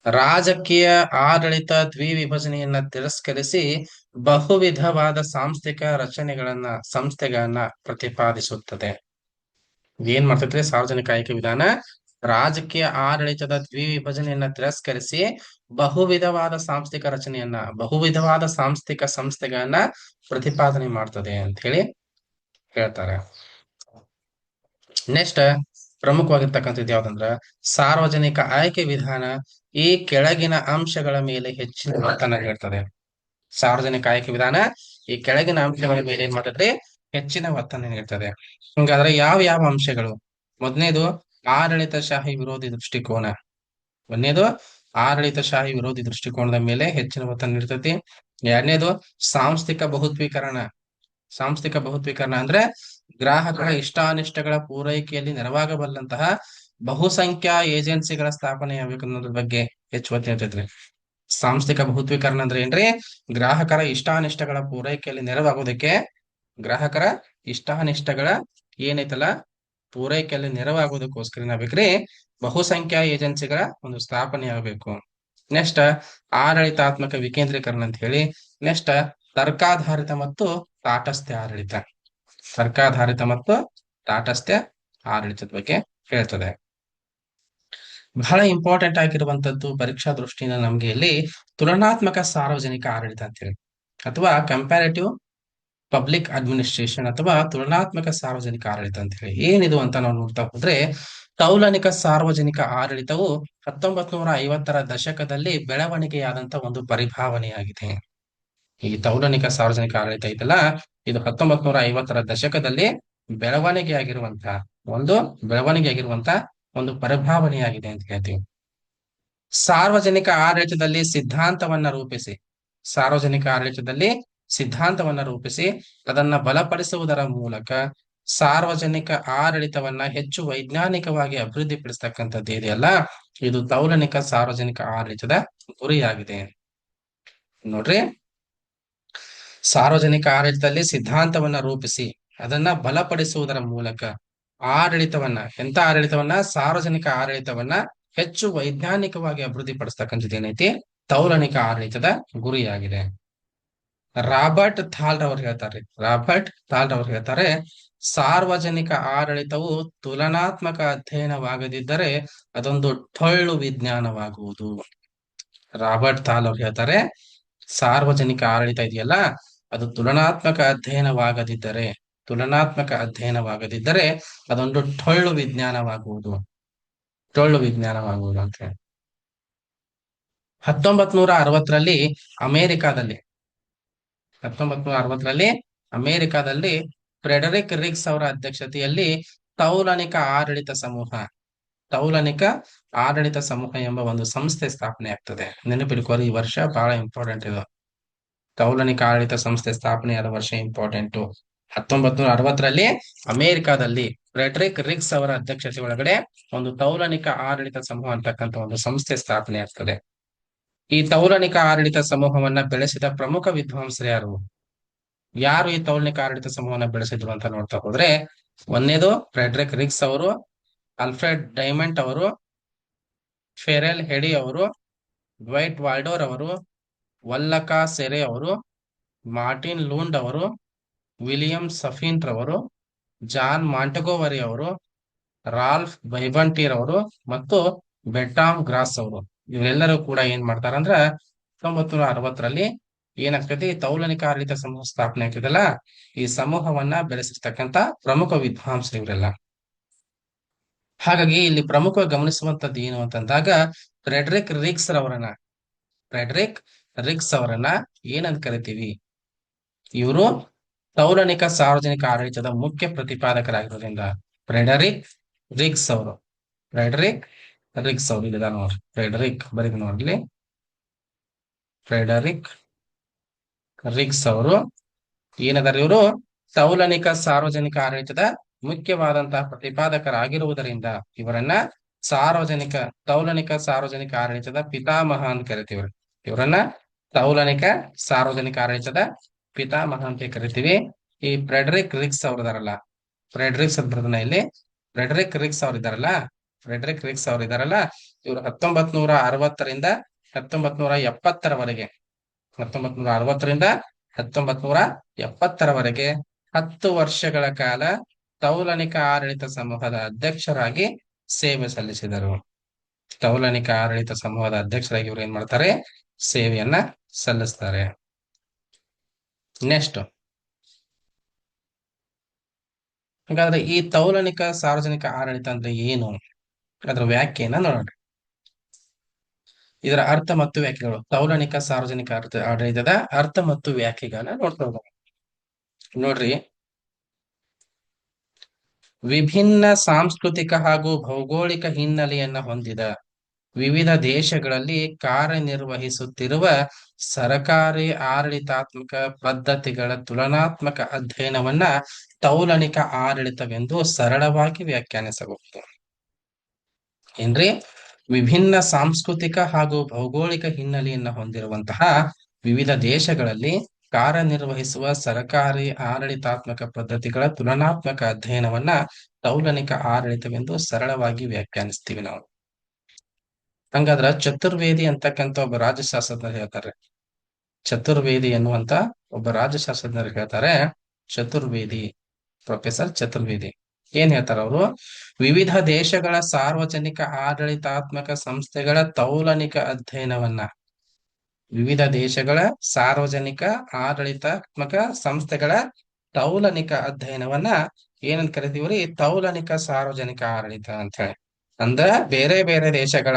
ರಾಜಕೀಯ ಆಡಳಿತ ದ್ವಿವಿಭಜನೆಯನ್ನ ತಿರಸ್ಕರಿಸಿ ಬಹುವಿಧವಾದ ಸಾಂಸ್ಥಿಕ ಸಂಸ್ಥೆಗಳನ್ನ ಪ್ರತಿಪಾದಿಸುತ್ತದೆ. ಏನ್ ಮಾಡ್ತೈತ್ರಿ ಸಾರ್ವಜನಿಕ ಆಯ್ಕೆ ವಿಧಾನ, ರಾಜಕೀಯ ಆಡಳಿತದ ದ್ವಿವಿಭಜನೆಯನ್ನ ತಿರಸ್ಕರಿಸಿ ಬಹುವಿಧವಾದ ಸಾಂಸ್ಥಿಕ ಸಂಸ್ಥೆಗಳನ್ನ ಪ್ರತಿಪಾದನೆ ಮಾಡ್ತದೆ ಅಂತ ಹೇಳಿ ಹೇಳ್ತಾರೆ. ನೆಕ್ಸ್ಟ್, ಪ್ರಮುಖವಾಗಿರ್ತಕ್ಕಂಥದ್ದು ಯಾವ್ದಂದ್ರ, ಸಾರ್ವಜನಿಕ ಆಯ್ಕೆ ವಿಧಾನ ಈ ಕೆಳಗಿನ ಅಂಶಗಳ ಮೇಲೆ ಹೆಚ್ಚಿನ ಒತ್ತನ್ನ ನೀಡ್ತದೆ. ಸಾರ್ವಜನಿಕ ಆಯ್ಕೆ ವಿಧಾನ ಈ ಕೆಳಗಿನ ಅಂಶಗಳ ಮೇಲೆ ಏನ್ ಮಾಡ್ತದೆ, ಹೆಚ್ಚಿನ ಒತ್ತನ್ನು ನೀಡ್ತದೆ. ಹಂಗಾದ್ರೆ ಯಾವ ಯಾವ ಅಂಶಗಳು? ಮೊದಲನೇದು ಆಡಳಿತಶಾಹಿ ವಿರೋಧಿ ದೃಷ್ಟಿಕೋನ. ಒಂದನೇದು ಆಡಳಿತಶಾಹಿ ವಿರೋಧಿ ದೃಷ್ಟಿಕೋನದ ಮೇಲೆ ಹೆಚ್ಚಿನ ಒತ್ತನ್ನು ನೀಡ್ತತಿ. ಎರಡನೇದು ಸಾಂಸ್ಥಿಕ ಬಹುತ್ವೀಕರಣ. ಸಾಂಸ್ಥಿಕ ಬಹುತ್ವೀಕರಣ ಅಂದ್ರೆ ಗ್ರಾಹಕರ ಇಷ್ಟಾನಿಷ್ಟಗಳ ಪೂರೈಕೆಯಲ್ಲಿ ನೆರವಾಗಬಲ್ಲಂತಹ ಬಹುಸಂಖ್ಯಾ ಏಜೆನ್ಸಿಗಳ ಸ್ಥಾಪನೆ ಆಗ್ಬೇಕು ಅನ್ನೋದ್ರ ಬಗ್ಗೆ ಹೆಚ್ಚು ಒತ್ತು ನೀಡ್ತೈತ್ರಿ. ಸಾಂಸ್ಥಿಕ ಬಹುತ್ವೀಕರಣ ಅಂದ್ರೆ ಏನ್ರಿ, ಗ್ರಾಹಕರ ಇಷ್ಟಾನಿಷ್ಟಗಳ ಪೂರೈಕೆಯಲ್ಲಿ ನೆರವಾಗೋದಕ್ಕೆ, ಗ್ರಾಹಕರ ಇಷ್ಟಾನಿಷ್ಟಗಳ ಏನೈತಲ್ಲ ಪೂರೈಕೆಯಲ್ಲಿ ನೆರವಾಗೋದಕ್ಕೋಸ್ಕರ ಏನಾಗ್ಬೇಕ್ರಿ, ಬಹುಸಂಖ್ಯಾ ಏಜೆನ್ಸಿಗಳ ಒಂದು ಸ್ಥಾಪನೆ ಆಗಬೇಕು. ನೆಕ್ಸ್ಟ್, ಆಡಳಿತಾತ್ಮಕ ವಿಕೇಂದ್ರೀಕರಣ ಅಂತ ಹೇಳಿ. ನೆಕ್ಸ್ಟ್, ತರ್ಕಾಧಾರಿತ ಮತ್ತು ತಾಟಸ್ಥ್ಯ ಆಡಳಿತ. ತರ್ಕಾಧಾರಿತ ಮತ್ತು ತಾಟಸ್ಥ್ಯ ಆಡಳಿತದ ಬಗ್ಗೆ ಹೇಳ್ತದೆ. ಬಹಳ ಇಂಪಾರ್ಟೆಂಟ್ ಆಗಿರುವಂತದ್ದು ಪರೀಕ್ಷಾ ದೃಷ್ಟಿಯಿಂದ ನಮ್ಗೆ ಇಲ್ಲಿ ತುಲನಾತ್ಮಕ ಸಾರ್ವಜನಿಕ ಆಡಳಿತ ಅಂತ ಹೇಳಿ, ಅಥವಾ ಕಂಪ್ಯಾರಿಟಿವ್ ಪಬ್ಲಿಕ್ ಅಡ್ಮಿನಿಸ್ಟ್ರೇಷನ್ ಅಥವಾ ತುಲನಾತ್ಮಕ ಸಾರ್ವಜನಿಕ ಆಡಳಿತ ಅಂತ ಹೇಳಿ ಏನಿದು ಅಂತ ನಾವು ನೋಡ್ತಾ ಹೋದ್ರೆ, ತೌಲನಿಕ ಸಾರ್ವಜನಿಕ ಆಡಳಿತವು 1950ರ ದಶಕದಲ್ಲಿ ಬೆಳವಣಿಗೆಯಾದಂತ ಒಂದು ಪರಿಭಾವನೆಯಾಗಿದೆ. ಈ ತೌಲನಿಕ ಸಾರ್ವಜನಿಕ ಆಡಳಿತ ಐತಲ್ಲ, ಇದು 1950ರ ದಶಕದಲ್ಲಿ ಬೆಳವಣಿಗೆಯಾಗಿರುವಂತ ಒಂದು ಪರಿಭಾವನೆಯಾಗಿದೆ ಅಂತ ಹೇಳ್ತೀವಿ. ಸಾರ್ವಜನಿಕ ಆಡಳಿತದಲ್ಲಿ ಸಿದ್ಧಾಂತವನ್ನ ರೂಪಿಸಿ ಅದನ್ನ ಬಲಪಡಿಸುವುದರ ಮೂಲಕ ಸಾರ್ವಜನಿಕ ಆಡಳಿತವನ್ನ ಹೆಚ್ಚು ವೈಜ್ಞಾನಿಕವಾಗಿ ಅಭಿವೃದ್ಧಿಪಡಿಸ್ತಕ್ಕಂಥದ್ದು ಇದೆಯಲ್ಲ, ಇದು ತೌಲನಿಕ ಸಾರ್ವಜನಿಕ ಆಡಳಿತದ ಗುರಿಯಾಗಿದೆ. ನೋಡ್ರಿ, ಸಾರ್ವಜನಿಕ ಆಡಳಿತದಲ್ಲಿ ಸಿದ್ಧಾಂತವನ್ನ ರೂಪಿಸಿ ಅದನ್ನ ಬಲಪಡಿಸುವುದರ ಮೂಲಕ ಎಂತ ಆಡಳಿತವನ್ನ, ಸಾರ್ವಜನಿಕ ಆಡಳಿತವನ್ನ ಹೆಚ್ಚು ವೈಜ್ಞಾನಿಕವಾಗಿ ಅಭಿವೃದ್ಧಿಪಡಿಸ್ತಕ್ಕಂಥದ್ದು ಏನೈತಿ, ತೌಲನಿಕ ಆಡಳಿತದ ಗುರಿಯಾಗಿದೆ. ರಾಬರ್ಟ್ ಥಾಲ್ ಅವರು ಹೇಳ್ತಾರೆ, ಸಾರ್ವಜನಿಕ ಆಡಳಿತವು ತುಲನಾತ್ಮಕ ಅಧ್ಯಯನವಾಗದಿದ್ದರೆ ಅದೊಂದು ಟೊಳ್ಳು ವಿಜ್ಞಾನವಾಗುವುದು. ರಾಬರ್ಟ್ ಥಾಲ್ ಅವರು ಹೇಳ್ತಾರೆ, ಸಾರ್ವಜನಿಕ ಆಡಳಿತ ಇದೆಯಲ್ಲ, ಅದು ತುಲನಾತ್ಮಕ ಅಧ್ಯಯನವಾಗದಿದ್ದರೆ ಅದೊಂದು ಟೊಳ್ಳು ವಿಜ್ಞಾನವಾಗುವುದು ಅಂತ ಹೇಳಿ. 1960ರಲ್ಲಿ ಅಮೆರಿಕಾದಲ್ಲಿ ಫ್ರೆಡರಿಕ್ ರಿಗ್ಸ್ ಅವರ ಅಧ್ಯಕ್ಷತೆಯಲ್ಲಿ ತೌಲನಿಕ ಆಡಳಿತ ಸಮೂಹ ಎಂಬ ಒಂದು ಸಂಸ್ಥೆ ಸ್ಥಾಪನೆ ಆಗ್ತದೆ. ನೆನಪಿಟ್ಕೋರಿ, ಈ ವರ್ಷ ಬಹಳ ಇಂಪಾರ್ಟೆಂಟ್ ಇದು. ತೌಲನಿಕ ಆಡಳಿತ ಸಂಸ್ಥೆ ಸ್ಥಾಪನೆಯಾದ ವರ್ಷ ಇಂಪಾರ್ಟೆಂಟ್. 1960ರಲ್ಲಿ ಅಮೆರಿಕಾದಲ್ಲಿ ಫ್ರೆಡರಿಕ್ ರಿಗ್ಸ್ ಅವರ ಅಧ್ಯಕ್ಷತೆ ಒಳಗಡೆ ಒಂದು ತೌಲನಿಕ ಆಡಳಿತ ಸಮೂಹ ಅಂತಕ್ಕಂಥ ಒಂದು ಸಂಸ್ಥೆ ಸ್ಥಾಪನೆ ಆಗ್ತದೆ. ಈ ತೌಲನಿಕ ಆಡಳಿತ ಸಮೂಹವನ್ನ ಬೆಳೆಸಿದ ಪ್ರಮುಖ ವಿದ್ವಾಂಸರು ಯಾರು ಈ ತೌಲನಿಕ ಆಡಳಿತ ಸಮೂಹವನ್ನ ಬೆಳೆಸಿದ್ರು ಅಂತ ನೋಡ್ತಾ ಹೋದ್ರೆ, ಒಂದನೇದು ಫ್ರೆಡರಿಕ್ ರಿಗ್ಸ್ ಅವರು, ಆಲ್ಫ್ರೆಡ್ ಡೈಮಂಡ್ ಅವರು, ಫೆರೆಲ್ ಹೆಡಿ ಅವರು, ಡ್ವೈಟ್ ವಾಲ್ಡೋರ್ ಅವರು, ವಲ್ಲಕಾ ಸೆರೆ ಅವರು, ಮಾರ್ಟಿನ್ ಲೂಂಡ್ ಅವರು, ವಿಲಿಯಂ ಸಫಿನ್ ರವರು, ಜಾನ್ ಮಾಂಟಗೋವರಿ ಅವರು, ರಾಲ್ಫ್ ಬೈಬಂಟೀರ್ ಅವರು ಮತ್ತು ಬೆಟಾಮ್ ಗ್ರಾಸ್ ಅವರು, ಇವರೆಲ್ಲರೂ ಕೂಡ ಏನ್ ಮಾಡ್ತಾರಂದ್ರ 1960ರಲ್ಲಿ ಏನಾಗ್ತದೆ, ತೌಲನಿಕ ಆಡಳಿತ ಸಮೂಹ ಸ್ಥಾಪನೆ ಆಗ್ತದಲ್ಲ, ಈ ಸಮೂಹವನ್ನ ಬೆಳೆಸಿರ್ತಕ್ಕಂಥ ಪ್ರಮುಖ ವಿದ್ವಾಂಸರು ಇವರೆಲ್ಲ. ಹಾಗಾಗಿ ಇಲ್ಲಿ ಪ್ರಮುಖ ಗಮನಿಸುವಂತದ್ದು ಏನು ಅಂತಂದಾಗ, ಫ್ರೆಡರಿಕ್ ರಿಗ್ಸ್ ಅವರನ್ನ ಏನಂತ ಕರಿತೀವಿ, ಇವರು ತೌಲನಿಕ ಸಾರ್ವಜನಿಕ ಆಡಳಿತದ ಮುಖ್ಯ ಪ್ರತಿಪಾದಕರಾಗಿರೋದ್ರಿಂದ ಫ್ರೆಡರಿಕ್ ರಿಗ್ಸ್ ಅವರು ಇಲ್ಲಿದ ನೋಡ್ರಿ, ಫ್ರೆಡರಿಕ್ ಬರೀದ್ ನೋಡ್ಲಿ, ಫ್ರೆಡರಿಕ್ ರಿಗ್ಸ್ ಅವರು ಏನದಾರ, ಇವರು ತೌಲನಿಕ ಸಾರ್ವಜನಿಕ ಆಡಳಿತದ ಮುಖ್ಯವಾದಂತಹ ಪ್ರತಿಪಾದಕರಾಗಿರುವುದರಿಂದ ಇವರನ್ನ ತೌಲನಿಕ ಸಾರ್ವಜನಿಕ ಆಡಳಿತದ ಪಿತಾಮಹ ಅಂತ ಕರಿತೀವಿ. ಇವರನ್ನ ತೌಲನಿಕ ಸಾರ್ವಜನಿಕ ಆಡಳಿತದ ಪಿತಾಮಹ ಅಂತ ಕರಿತೀವಿ. ಈ ಫ್ರೆಡರಿಕ್ ರಿಗ್ಸ್ ಅವರಿದಾರಲ್ಲ, ಫ್ರೆಡರಿಕ್ ರಿಗ್ಸ್ ಅವರಿದಾರಲ್ಲ, ಇವರು 1960ರಿಂದ 1970ರವರೆಗೆ 10 ವರ್ಷಗಳ ಕಾಲ ತೌಲನಿಕ ಆಡಳಿತ ಸಮೂಹದ ಅಧ್ಯಕ್ಷರಾಗಿ ಸೇವೆ ಸಲ್ಲಿಸಿದರು. ತೌಲನಿಕ ಆಡಳಿತ ಸಮೂಹದ ಅಧ್ಯಕ್ಷರಾಗಿ ಇವರು ಏನ್ ಮಾಡ್ತಾರೆ, ಸೇವೆಯನ್ನ ಸಲ್ಲಿಸ್ತಾರೆ. ನೆಕ್ಸ್ಟ್, ಹಾಗಾದ್ರೆ ಈ ತೌಲನಿಕ ಸಾರ್ವಜನಿಕ ಆಡಳಿತ ಅಂದ್ರೆ ಏನು, ಅದರ ವ್ಯಾಖ್ಯೆಯನ್ನ ನೋಡೋಣ. ಇದರ ಅರ್ಥ ಮತ್ತು ವ್ಯಾಖ್ಯೆಗಳು, ತೌಲನಿಕ ಸಾರ್ವಜನಿಕ ಆಡಳಿತದ ಅರ್ಥ ಮತ್ತು ವ್ಯಾಖ್ಯೆಗಳನ್ನ ನೋಡ್ತಾ ಹೋಗೋಣ. ನೋಡ್ರಿ, ವಿಭಿನ್ನ ಸಾಂಸ್ಕೃತಿಕ ಹಾಗೂ ಭೌಗೋಳಿಕ ಹಿನ್ನೆಲೆಯನ್ನ ಹೊಂದಿದ ವಿವಿಧ ದೇಶಗಳಲ್ಲಿ ಕಾರ್ಯನಿರ್ವಹಿಸುತ್ತಿರುವ ಸರಕಾರಿ ಆಡಳಿತಾತ್ಮಕ ಪದ್ಧತಿಗಳ ತುಲನಾತ್ಮಕ ಅಧ್ಯಯನವನ್ನ ತೌಲನಿಕ ಆಡಳಿತವೆಂದು ಸರಳವಾಗಿ ವ್ಯಾಖ್ಯಾನಿಸಬಹುದು. ಏನ್ರಿ, ವಿಭಿನ್ನ ಸಾಂಸ್ಕೃತಿಕ ಹಾಗೂ ಭೌಗೋಳಿಕ ಹಿನ್ನೆಲೆಯನ್ನ ಹೊಂದಿರುವಂತಹ ವಿವಿಧ ದೇಶಗಳಲ್ಲಿ ಕಾರ್ಯನಿರ್ವಹಿಸುವ ಸರಕಾರಿ ಆಡಳಿತಾತ್ಮಕ ಪದ್ಧತಿಗಳ ತುಲನಾತ್ಮಕ ಅಧ್ಯಯನವನ್ನ ತೌಲನಿಕ ಆಡಳಿತವೆಂದು ಸರಳವಾಗಿ ವ್ಯಾಖ್ಯಾನಿಸ್ತೀವಿ ನಾವು. ಹಂಗಾದ್ರ ಚತುರ್ವೇದಿ ಅಂತಕ್ಕಂಥ ಒಬ್ಬ ರಾಜ್ಯಶಾಸ್ತ್ರಜ್ಞರು ಹೇಳ್ತಾರೆ, ಚತುರ್ವೇದಿ ಎನ್ನುವಂತ ಒಬ್ಬ ರಾಜ್ಯಶಾಸ್ತ್ರಜ್ಞರು ಹೇಳ್ತಾರೆ, ಪ್ರೊಫೆಸರ್ ಚತುರ್ವೇದಿ ಏನ್ ಹೇಳ್ತಾರ ಅವರು, ವಿವಿಧ ದೇಶಗಳ ಸಾರ್ವಜನಿಕ ಆಡಳಿತಾತ್ಮಕ ಸಂಸ್ಥೆಗಳ ತೌಲನಿಕ ಅಧ್ಯಯನವನ್ನ, ವಿವಿಧ ದೇಶಗಳ ಸಾರ್ವಜನಿಕ ಆಡಳಿತಾತ್ಮಕ ಸಂಸ್ಥೆಗಳ ತೌಲನಿಕ ಅಧ್ಯಯನವನ್ನ ಏನಂತ ಕರಿತೀವ್ರಿ, ತೌಲನಿಕ ಸಾರ್ವಜನಿಕ ಆಡಳಿತ ಅಂತ ಹೇಳಿ. ಅಂದ್ರ ಬೇರೆ ಬೇರೆ ದೇಶಗಳ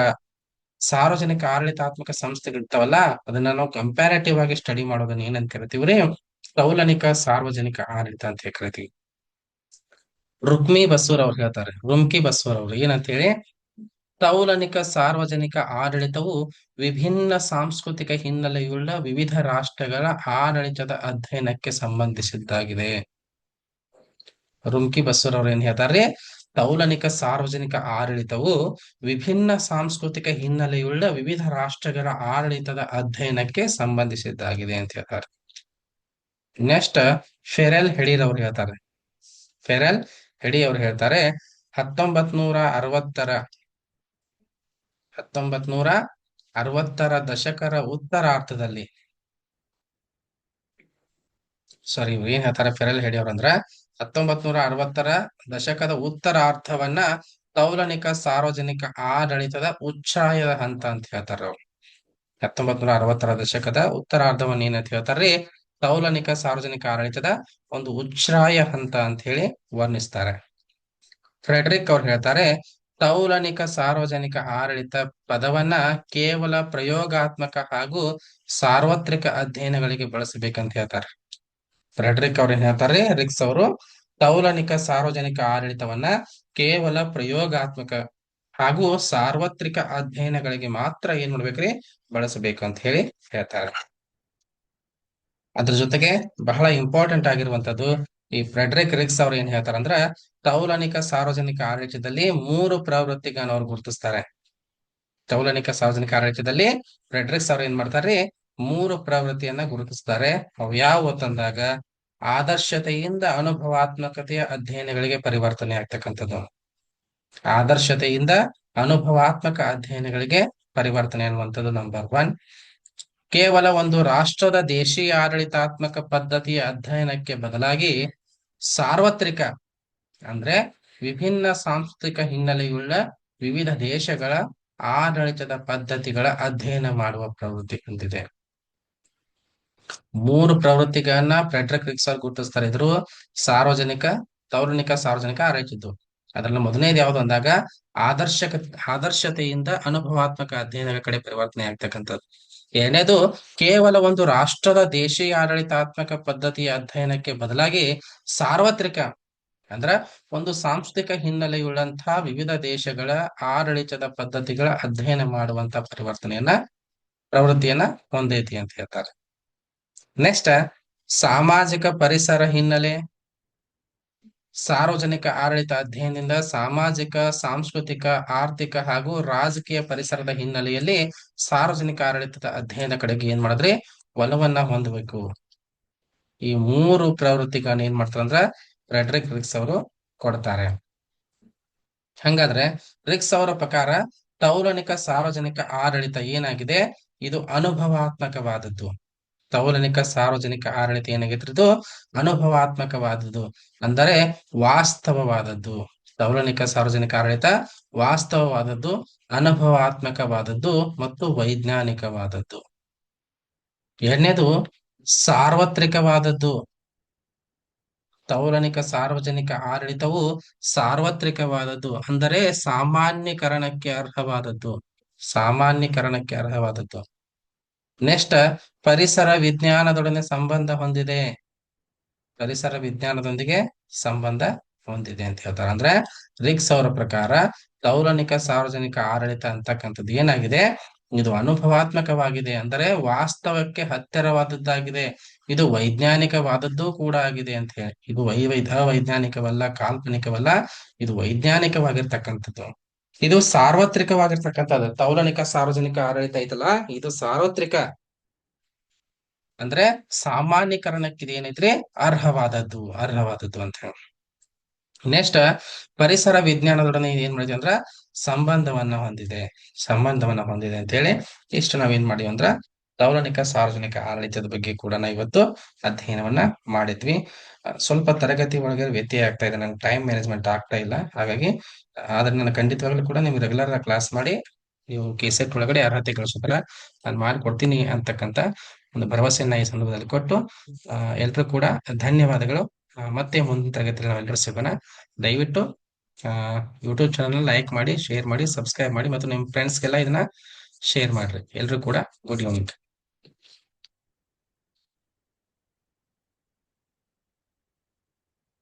ಸಾರ್ವಜನಿಕ ಆಡಳಿತಾತ್ಮಕ ಸಂಸ್ಥೆಗಳಿರ್ತಾವಲ್ಲ, ಅದನ್ನ ನಾವು ಕಂಪ್ಯಾರೇಟಿವ್ ಆಗಿ ಸ್ಟಡಿ ಮಾಡೋದನ್ನ ಏನಂತ ಕರಿತೀವ್ರಿ, ತೌಲನಿಕ ಸಾರ್ವಜನಿಕ ಆಡಳಿತ ಅಂತ ಹೇಳಿ ಕರಿತೀವಿ. ರುಮ್ಕಿ ಬಸವರ್ ಅವ್ರು ಏನಂತ ಹೇಳಿ, ತೌಲನಿಕ ಸಾರ್ವಜನಿಕ ಆಡಳಿತವು ವಿಭಿನ್ನ ಸಾಂಸ್ಕೃತಿಕ ಹಿನ್ನೆಲೆಯುಳ್ಳ ವಿವಿಧ ರಾಷ್ಟ್ರಗಳ ಆಡಳಿತದ ಅಧ್ಯಯನಕ್ಕೆ ಸಂಬಂಧಿಸಿದ್ದಾಗಿದೆ. ರುಮ್ಕಿ ಬಸವರವ್ರು ಏನ್ ಹೇಳ್ತಾರೆ, ತೌಲನಿಕ ಸಾರ್ವಜನಿಕ ಆಡಳಿತವು ವಿಭಿನ್ನ ಸಾಂಸ್ಕೃತಿಕ ಹಿನ್ನೆಲೆಯುಳ್ಳ ವಿವಿಧ ರಾಷ್ಟ್ರಗಳ ಆಡಳಿತದ ಅಧ್ಯಯನಕ್ಕೆ ಸಂಬಂಧಿಸಿದ್ದಾಗಿದೆ ಅಂತ ಹೇಳ್ತಾರೆ. ನೆಕ್ಸ್ಟ್ ಫೆರೆಲ್ ಹೆಡಿರ್ ಅವ್ರು ಹೇಳ್ತಾರೆ. ಫೆರೆಲ್ ಹೆಡಿ ಅವ್ರು ಹೇಳ್ತಾರೆ 1960ರ ದಶಕದ ಉತ್ತರಾರ್ಧದಲ್ಲಿ, ಸಾರಿ ಏನ್ ಹೇಳ್ತಾರೆ ಫೆರೆಲ್ ಹೆಡಿ ಅವ್ರಂದ್ರ 1960ರ ದಶಕದ ಉತ್ತರಾರ್ಧವನ್ನ ತೌಲನಿಕ ಸಾರ್ವಜನಿಕ ಆಡಳಿತದ ಉಚ್ಛ್ರಾಯದ ಹಂತ ಅಂತ ಹೇಳ್ತಾರ ಅವ್ರು. 1960ರ ದಶಕದ ಉತ್ತರಾರ್ಧವನ್ನ ಏನಂತ ಹೇಳ್ತಾರ್ರಿ, ತೌಲನಿಕ ಸಾರ್ವಜನಿಕ ಆಡಳಿತದ ಒಂದು ಉಚ್ಛ್ರಾಯ ಹಂತ ಅಂತ ಹೇಳಿ ವರ್ಣಿಸ್ತಾರೆ. ಫ್ರೆಡರಿಕ್ ಅವ್ರು ಹೇಳ್ತಾರೆ, ತೌಲನಿಕ ಸಾರ್ವಜನಿಕ ಆಡಳಿತ ಪದವನ್ನ ಕೇವಲ ಪ್ರಯೋಗಾತ್ಮಕ ಹಾಗೂ ಸಾರ್ವತ್ರಿಕ ಅಧ್ಯಯನಗಳಿಗೆ ಬಳಸಬೇಕಂತ ಹೇಳ್ತಾರೆ. ಫ್ರೆಡರಿಕ್ ಅವ್ರು ಏನ್ ಹೇಳ್ತಾರೆ, ರಿಕ್ಸ್ ಅವರು ತೌಲನಿಕ ಸಾರ್ವಜನಿಕ ಆಡಳಿತವನ್ನ ಕೇವಲ ಪ್ರಯೋಗಾತ್ಮಕ ಹಾಗೂ ಸಾರ್ವತ್ರಿಕ ಅಧ್ಯಯನಗಳಿಗೆ ಮಾತ್ರ ಏನ್ ಮಾಡ್ಬೇಕ್ರಿ, ಬಳಸಬೇಕು ಅಂತ ಹೇಳಿ ಹೇಳ್ತಾರೆ. ಅದ್ರ ಜೊತೆಗೆ ಬಹಳ ಇಂಪಾರ್ಟೆಂಟ್ ಆಗಿರುವಂತದ್ದು, ಈ ಫ್ರೆಡರಿಕ್ ರಿಕ್ಸ್ ಅವ್ರು ಏನ್ ಹೇಳ್ತಾರಂದ್ರ ತೌಲನಿಕ ಸಾರ್ವಜನಿಕ ಆಡಳಿತದಲ್ಲಿ 3 ಪ್ರವೃತ್ತಿಗಳನ್ನ ಅವ್ರು ಗುರುತಿಸ್ತಾರೆ. ತೌಲನಿಕ ಸಾರ್ವಜನಿಕ ಆಡಳಿತದಲ್ಲಿ ಫ್ರೆಡರಿಕ್ಸ್ ಅವ್ರು ಏನ್ ಮಾಡ್ತಾರೆ, 3 ಪ್ರವೃತ್ತಿಯನ್ನ ಗುರುತಿಸ್ತಾರೆ. ಅವು ಯಾವ ತಂದಾಗ ಆದರ್ಶತೆಯಿಂದ ಅನುಭವಾತ್ಮಕತೆಯ ಅಧ್ಯಯನಗಳಿಗೆ ಪರಿವರ್ತನೆ ಆಗ್ತಕ್ಕಂಥದ್ದು. ಆದರ್ಶತೆಯಿಂದ ಅನುಭವಾತ್ಮಕ ಅಧ್ಯಯನಗಳಿಗೆ ಪರಿವರ್ತನೆ ಅನ್ನುವಂಥದ್ದು ನಂಬರ್ 1. ಕೇವಲ ಒಂದು ರಾಷ್ಟ್ರದ ದೇಶೀಯ ಆಡಳಿತಾತ್ಮಕ ಪದ್ಧತಿಯ ಅಧ್ಯಯನಕ್ಕೆ ಬದಲಾಗಿ ಸಾರ್ವತ್ರಿಕ ಅಂದ್ರೆ ವಿಭಿನ್ನ ಸಾಂಸ್ಕೃತಿಕ ಹಿನ್ನೆಲೆಯುಳ್ಳ ವಿವಿಧ ದೇಶಗಳ ಆಡಳಿತದ ಪದ್ಧತಿಗಳ ಅಧ್ಯಯನ ಮಾಡುವ ಪ್ರವೃತ್ತಿ ಹೊಂದಿದೆ. 3 ಪ್ರವೃತ್ತಿಗಳನ್ನ ಫ್ರೆಡರಿಕ್ ರಿಕ್ಸ್ ಅವ್ರು ಗುರುತಿಸ್ತಾರೆ. ಇದ್ರು ತೌಲನಿಕ ಸಾರ್ವಜನಿಕ ಆಡಳಿತದ್ದು. ಅದರಲ್ಲಿ ಮೊದಲನೇದು ಯಾವ್ದು ಅಂದಾಗ ಆದರ್ಶತೆಯಿಂದ ಅನುಭವಾತ್ಮಕ ಅಧ್ಯಯನಗಳ ಕಡೆ ಪರಿವರ್ತನೆ ಆಗ್ತಕ್ಕಂಥದ್ದು. ಎರಡನೇದು ಕೇವಲ ಒಂದು ರಾಷ್ಟ್ರದ ದೇಶೀಯ ಆಡಳಿತಾತ್ಮಕ ಪದ್ಧತಿಯ ಅಧ್ಯಯನಕ್ಕೆ ಬದಲಾಗಿ ಸಾರ್ವತ್ರಿಕ ಅಂದ್ರ ಒಂದು ಸಾಂಸ್ಕೃತಿಕ ಹಿನ್ನೆಲೆಯುಳ್ಳಂತಹ ವಿವಿಧ ದೇಶಗಳ ಆಡಳಿತದ ಪದ್ಧತಿಗಳ ಅಧ್ಯಯನ ಮಾಡುವಂತ ಪ್ರವೃತ್ತಿಯನ್ನ ಹೊಂದೈತಿ ಅಂತ ಹೇಳ್ತಾರೆ. ನೆಕ್ಸ್ಟ್ ಸಾಮಾಜಿಕ ಪರಿಸರ ಹಿನ್ನೆಲೆ. ಸಾರ್ವಜನಿಕ ಆಡಳಿತ ಅಧ್ಯಯನದಿಂದ ಸಾಮಾಜಿಕ, ಸಾಂಸ್ಕೃತಿಕ, ಆರ್ಥಿಕ ಹಾಗೂ ರಾಜಕೀಯ ಪರಿಸರದ ಹಿನ್ನೆಲೆಯಲ್ಲಿ ಸಾರ್ವಜನಿಕ ಆಡಳಿತದ ಅಧ್ಯಯನದ ಕಡೆಗೆ ಏನ್ ಮಾಡಿದ್ರೆ ಒಲವನ್ನ ಹೊಂದಬೇಕು. ಈ 3 ಪ್ರವೃತ್ತಿಗಳನ್ನ ಏನ್ ಮಾಡ್ತಾರಂದ್ರ ಫ್ರೆಡರಿಕ್ ರಿಕ್ಸ್ ಅವರು ಕೊಡ್ತಾರೆ. ಹಂಗಾದ್ರೆ ರಿಕ್ಸ್ ಅವರ ಪ್ರಕಾರ ತೌಲನಿಕ ಸಾರ್ವಜನಿಕ ಆಡಳಿತ ಏನಾಗಿದೆ, ಇದು ಅನುಭವಾತ್ಮಕವಾದದ್ದು. ತೌಲನಿಕ ಸಾರ್ವಜನಿಕ ಆಡಳಿತ ಏನಾಗಿತ್ತು, ಇದು ಅನುಭವಾತ್ಮಕವಾದದ್ದು ಅಂದರೆ ವಾಸ್ತವವಾದದ್ದು. ತೌಲನಿಕ ಸಾರ್ವಜನಿಕ ಆಡಳಿತ ವಾಸ್ತವವಾದದ್ದು, ಅನುಭವಾತ್ಮಕವಾದದ್ದು ಮತ್ತು ವೈಜ್ಞಾನಿಕವಾದದ್ದು. ಎರಡನೇದು ಸಾರ್ವತ್ರಿಕವಾದದ್ದು. ತೌಲನಿಕ ಸಾರ್ವಜನಿಕ ಆಡಳಿತವು ಸಾರ್ವತ್ರಿಕವಾದದ್ದು ಅಂದರೆ ಸಾಮಾನ್ಯೀಕರಣಕ್ಕೆ ಅರ್ಹವಾದದ್ದು. ನೆಕ್ಸ್ಟ್ ಪರಿಸರ ವಿಜ್ಞಾನದೊಡನೆ ಸಂಬಂಧ ಹೊಂದಿದೆ. ಪರಿಸರ ವಿಜ್ಞಾನದೊಂದಿಗೆ ಸಂಬಂಧ ಹೊಂದಿದೆ ಅಂತ ಹೇಳ್ತಾರೆ. ಅಂದ್ರೆ ರಿಕ್ಸ್ ಅವರ ಪ್ರಕಾರ ತೌಲನಿಕ ಸಾರ್ವಜನಿಕ ಆಡಳಿತ ಅಂತಕ್ಕಂಥದ್ದು ಏನಾಗಿದೆ, ಇದು ಅನುಭವಾತ್ಮಕವಾಗಿದೆ ಅಂದರೆ ವಾಸ್ತವಕ್ಕೆ ಹತ್ತಿರವಾದದ್ದಾಗಿದೆ. ಇದು ವೈಜ್ಞಾನಿಕವಾದದ್ದು ಕೂಡ ಆಗಿದೆ ಅಂತ ಹೇಳಿ. ಇದು ಅವೈಜ್ಞಾನಿಕವಲ್ಲ, ಕಾಲ್ಪನಿಕವಲ್ಲ, ಇದು ವೈಜ್ಞಾನಿಕವಾಗಿರ್ತಕ್ಕಂಥದ್ದು. ಇದು ಸಾರ್ವತ್ರಿಕವಾಗಿರ್ತಕ್ಕಂಥದ್ದು. ತೌಲನಿಕ ಸಾರ್ವಜನಿಕ ಆಡಳಿತ ಐತಲ್ಲ, ಇದು ಸಾರ್ವತ್ರಿಕ ಅಂದ್ರೆ ಸಾಮಾನ್ಯೀಕರಣಕ್ಕೆ ಇದು ಏನೈತ್ರಿ, ಅರ್ಹವಾದದ್ದು ಅಂತ ಹೇಳಿ. ನೆಕ್ಸ್ಟ್ ಪರಿಸರ ವಿಜ್ಞಾನದೊಡನೆ ಏನ್ ಮಾಡಿದ್ವಿ ಅಂದ್ರ ಸಂಬಂಧವನ್ನ ಹೊಂದಿದೆ ಅಂತ ಹೇಳಿ ಇಷ್ಟು ನಾವೇನ್ ಮಾಡಿದ್ವಿ ಅಂದ್ರ ತೌಲನಿಕ ಸಾರ್ವಜನಿಕ ಆಡಳಿತದ ಬಗ್ಗೆ ಕೂಡ ಇವತ್ತು ಅಧ್ಯಯನವನ್ನ ಮಾಡಿದ್ವಿ. ಸ್ವಲ್ಪ ತರಗತಿ ಒಳಗೆ ವ್ಯತ್ಯಯ ಆಗ್ತಾ ಇದೆ, ನಂಗೆ ಟೈಮ್ ಮ್ಯಾನೇಜ್ಮೆಂಟ್ ಆಗ್ತಾ ಇಲ್ಲ. ಹಾಗಾಗಿ ಆದ್ರೆ ನಾನು ಖಂಡಿತವಾಗ್ಲೂ ಕೂಡ ನೀವು ರೆಗ್ಯುಲರ್ ಕ್ಲಾಸ್ ಮಾಡಿ ನೀವು ಕೆಸೆಟ್ ಒಳಗಡೆ ಅರ್ಹತೆ ಗಳಿಸೋದಲ್ಲ ನಾನು ಮಾಡಿಕೊಡ್ತೀನಿ ಅಂತಕ್ಕಂಥ ಒಂದು ಭರವಸೆಯನ್ನ ಈ ಸಂದರ್ಭದಲ್ಲಿ ಕೊಟ್ಟು ಎಲ್ರೂ ಕೂಡ ಧನ್ಯವಾದಗಳು. ಮತ್ತೆ ಮುಂದಿನ ತರಗತಿಯಲ್ಲಿ ನಾವೆಲ್ಲರೂ ಸಿಗೋಣ. ದಯವಿಟ್ಟು ಯೂಟ್ಯೂಬ್ ಚಾನಲ್ ಲೈಕ್ ಮಾಡಿ, ಶೇರ್ ಮಾಡಿ, ಸಬ್ಸ್ಕ್ರೈಬ್ ಮಾಡಿ ಮತ್ತು ನಿಮ್ಮ ಫ್ರೆಂಡ್ಸ್ಗೆಲ್ಲ ಇದನ್ನ ಶೇರ್ ಮಾಡ್ರಿ. ಎಲ್ರೂ ಕೂಡ ಗುಡ್ ಈವ್ನಿಂಗ್.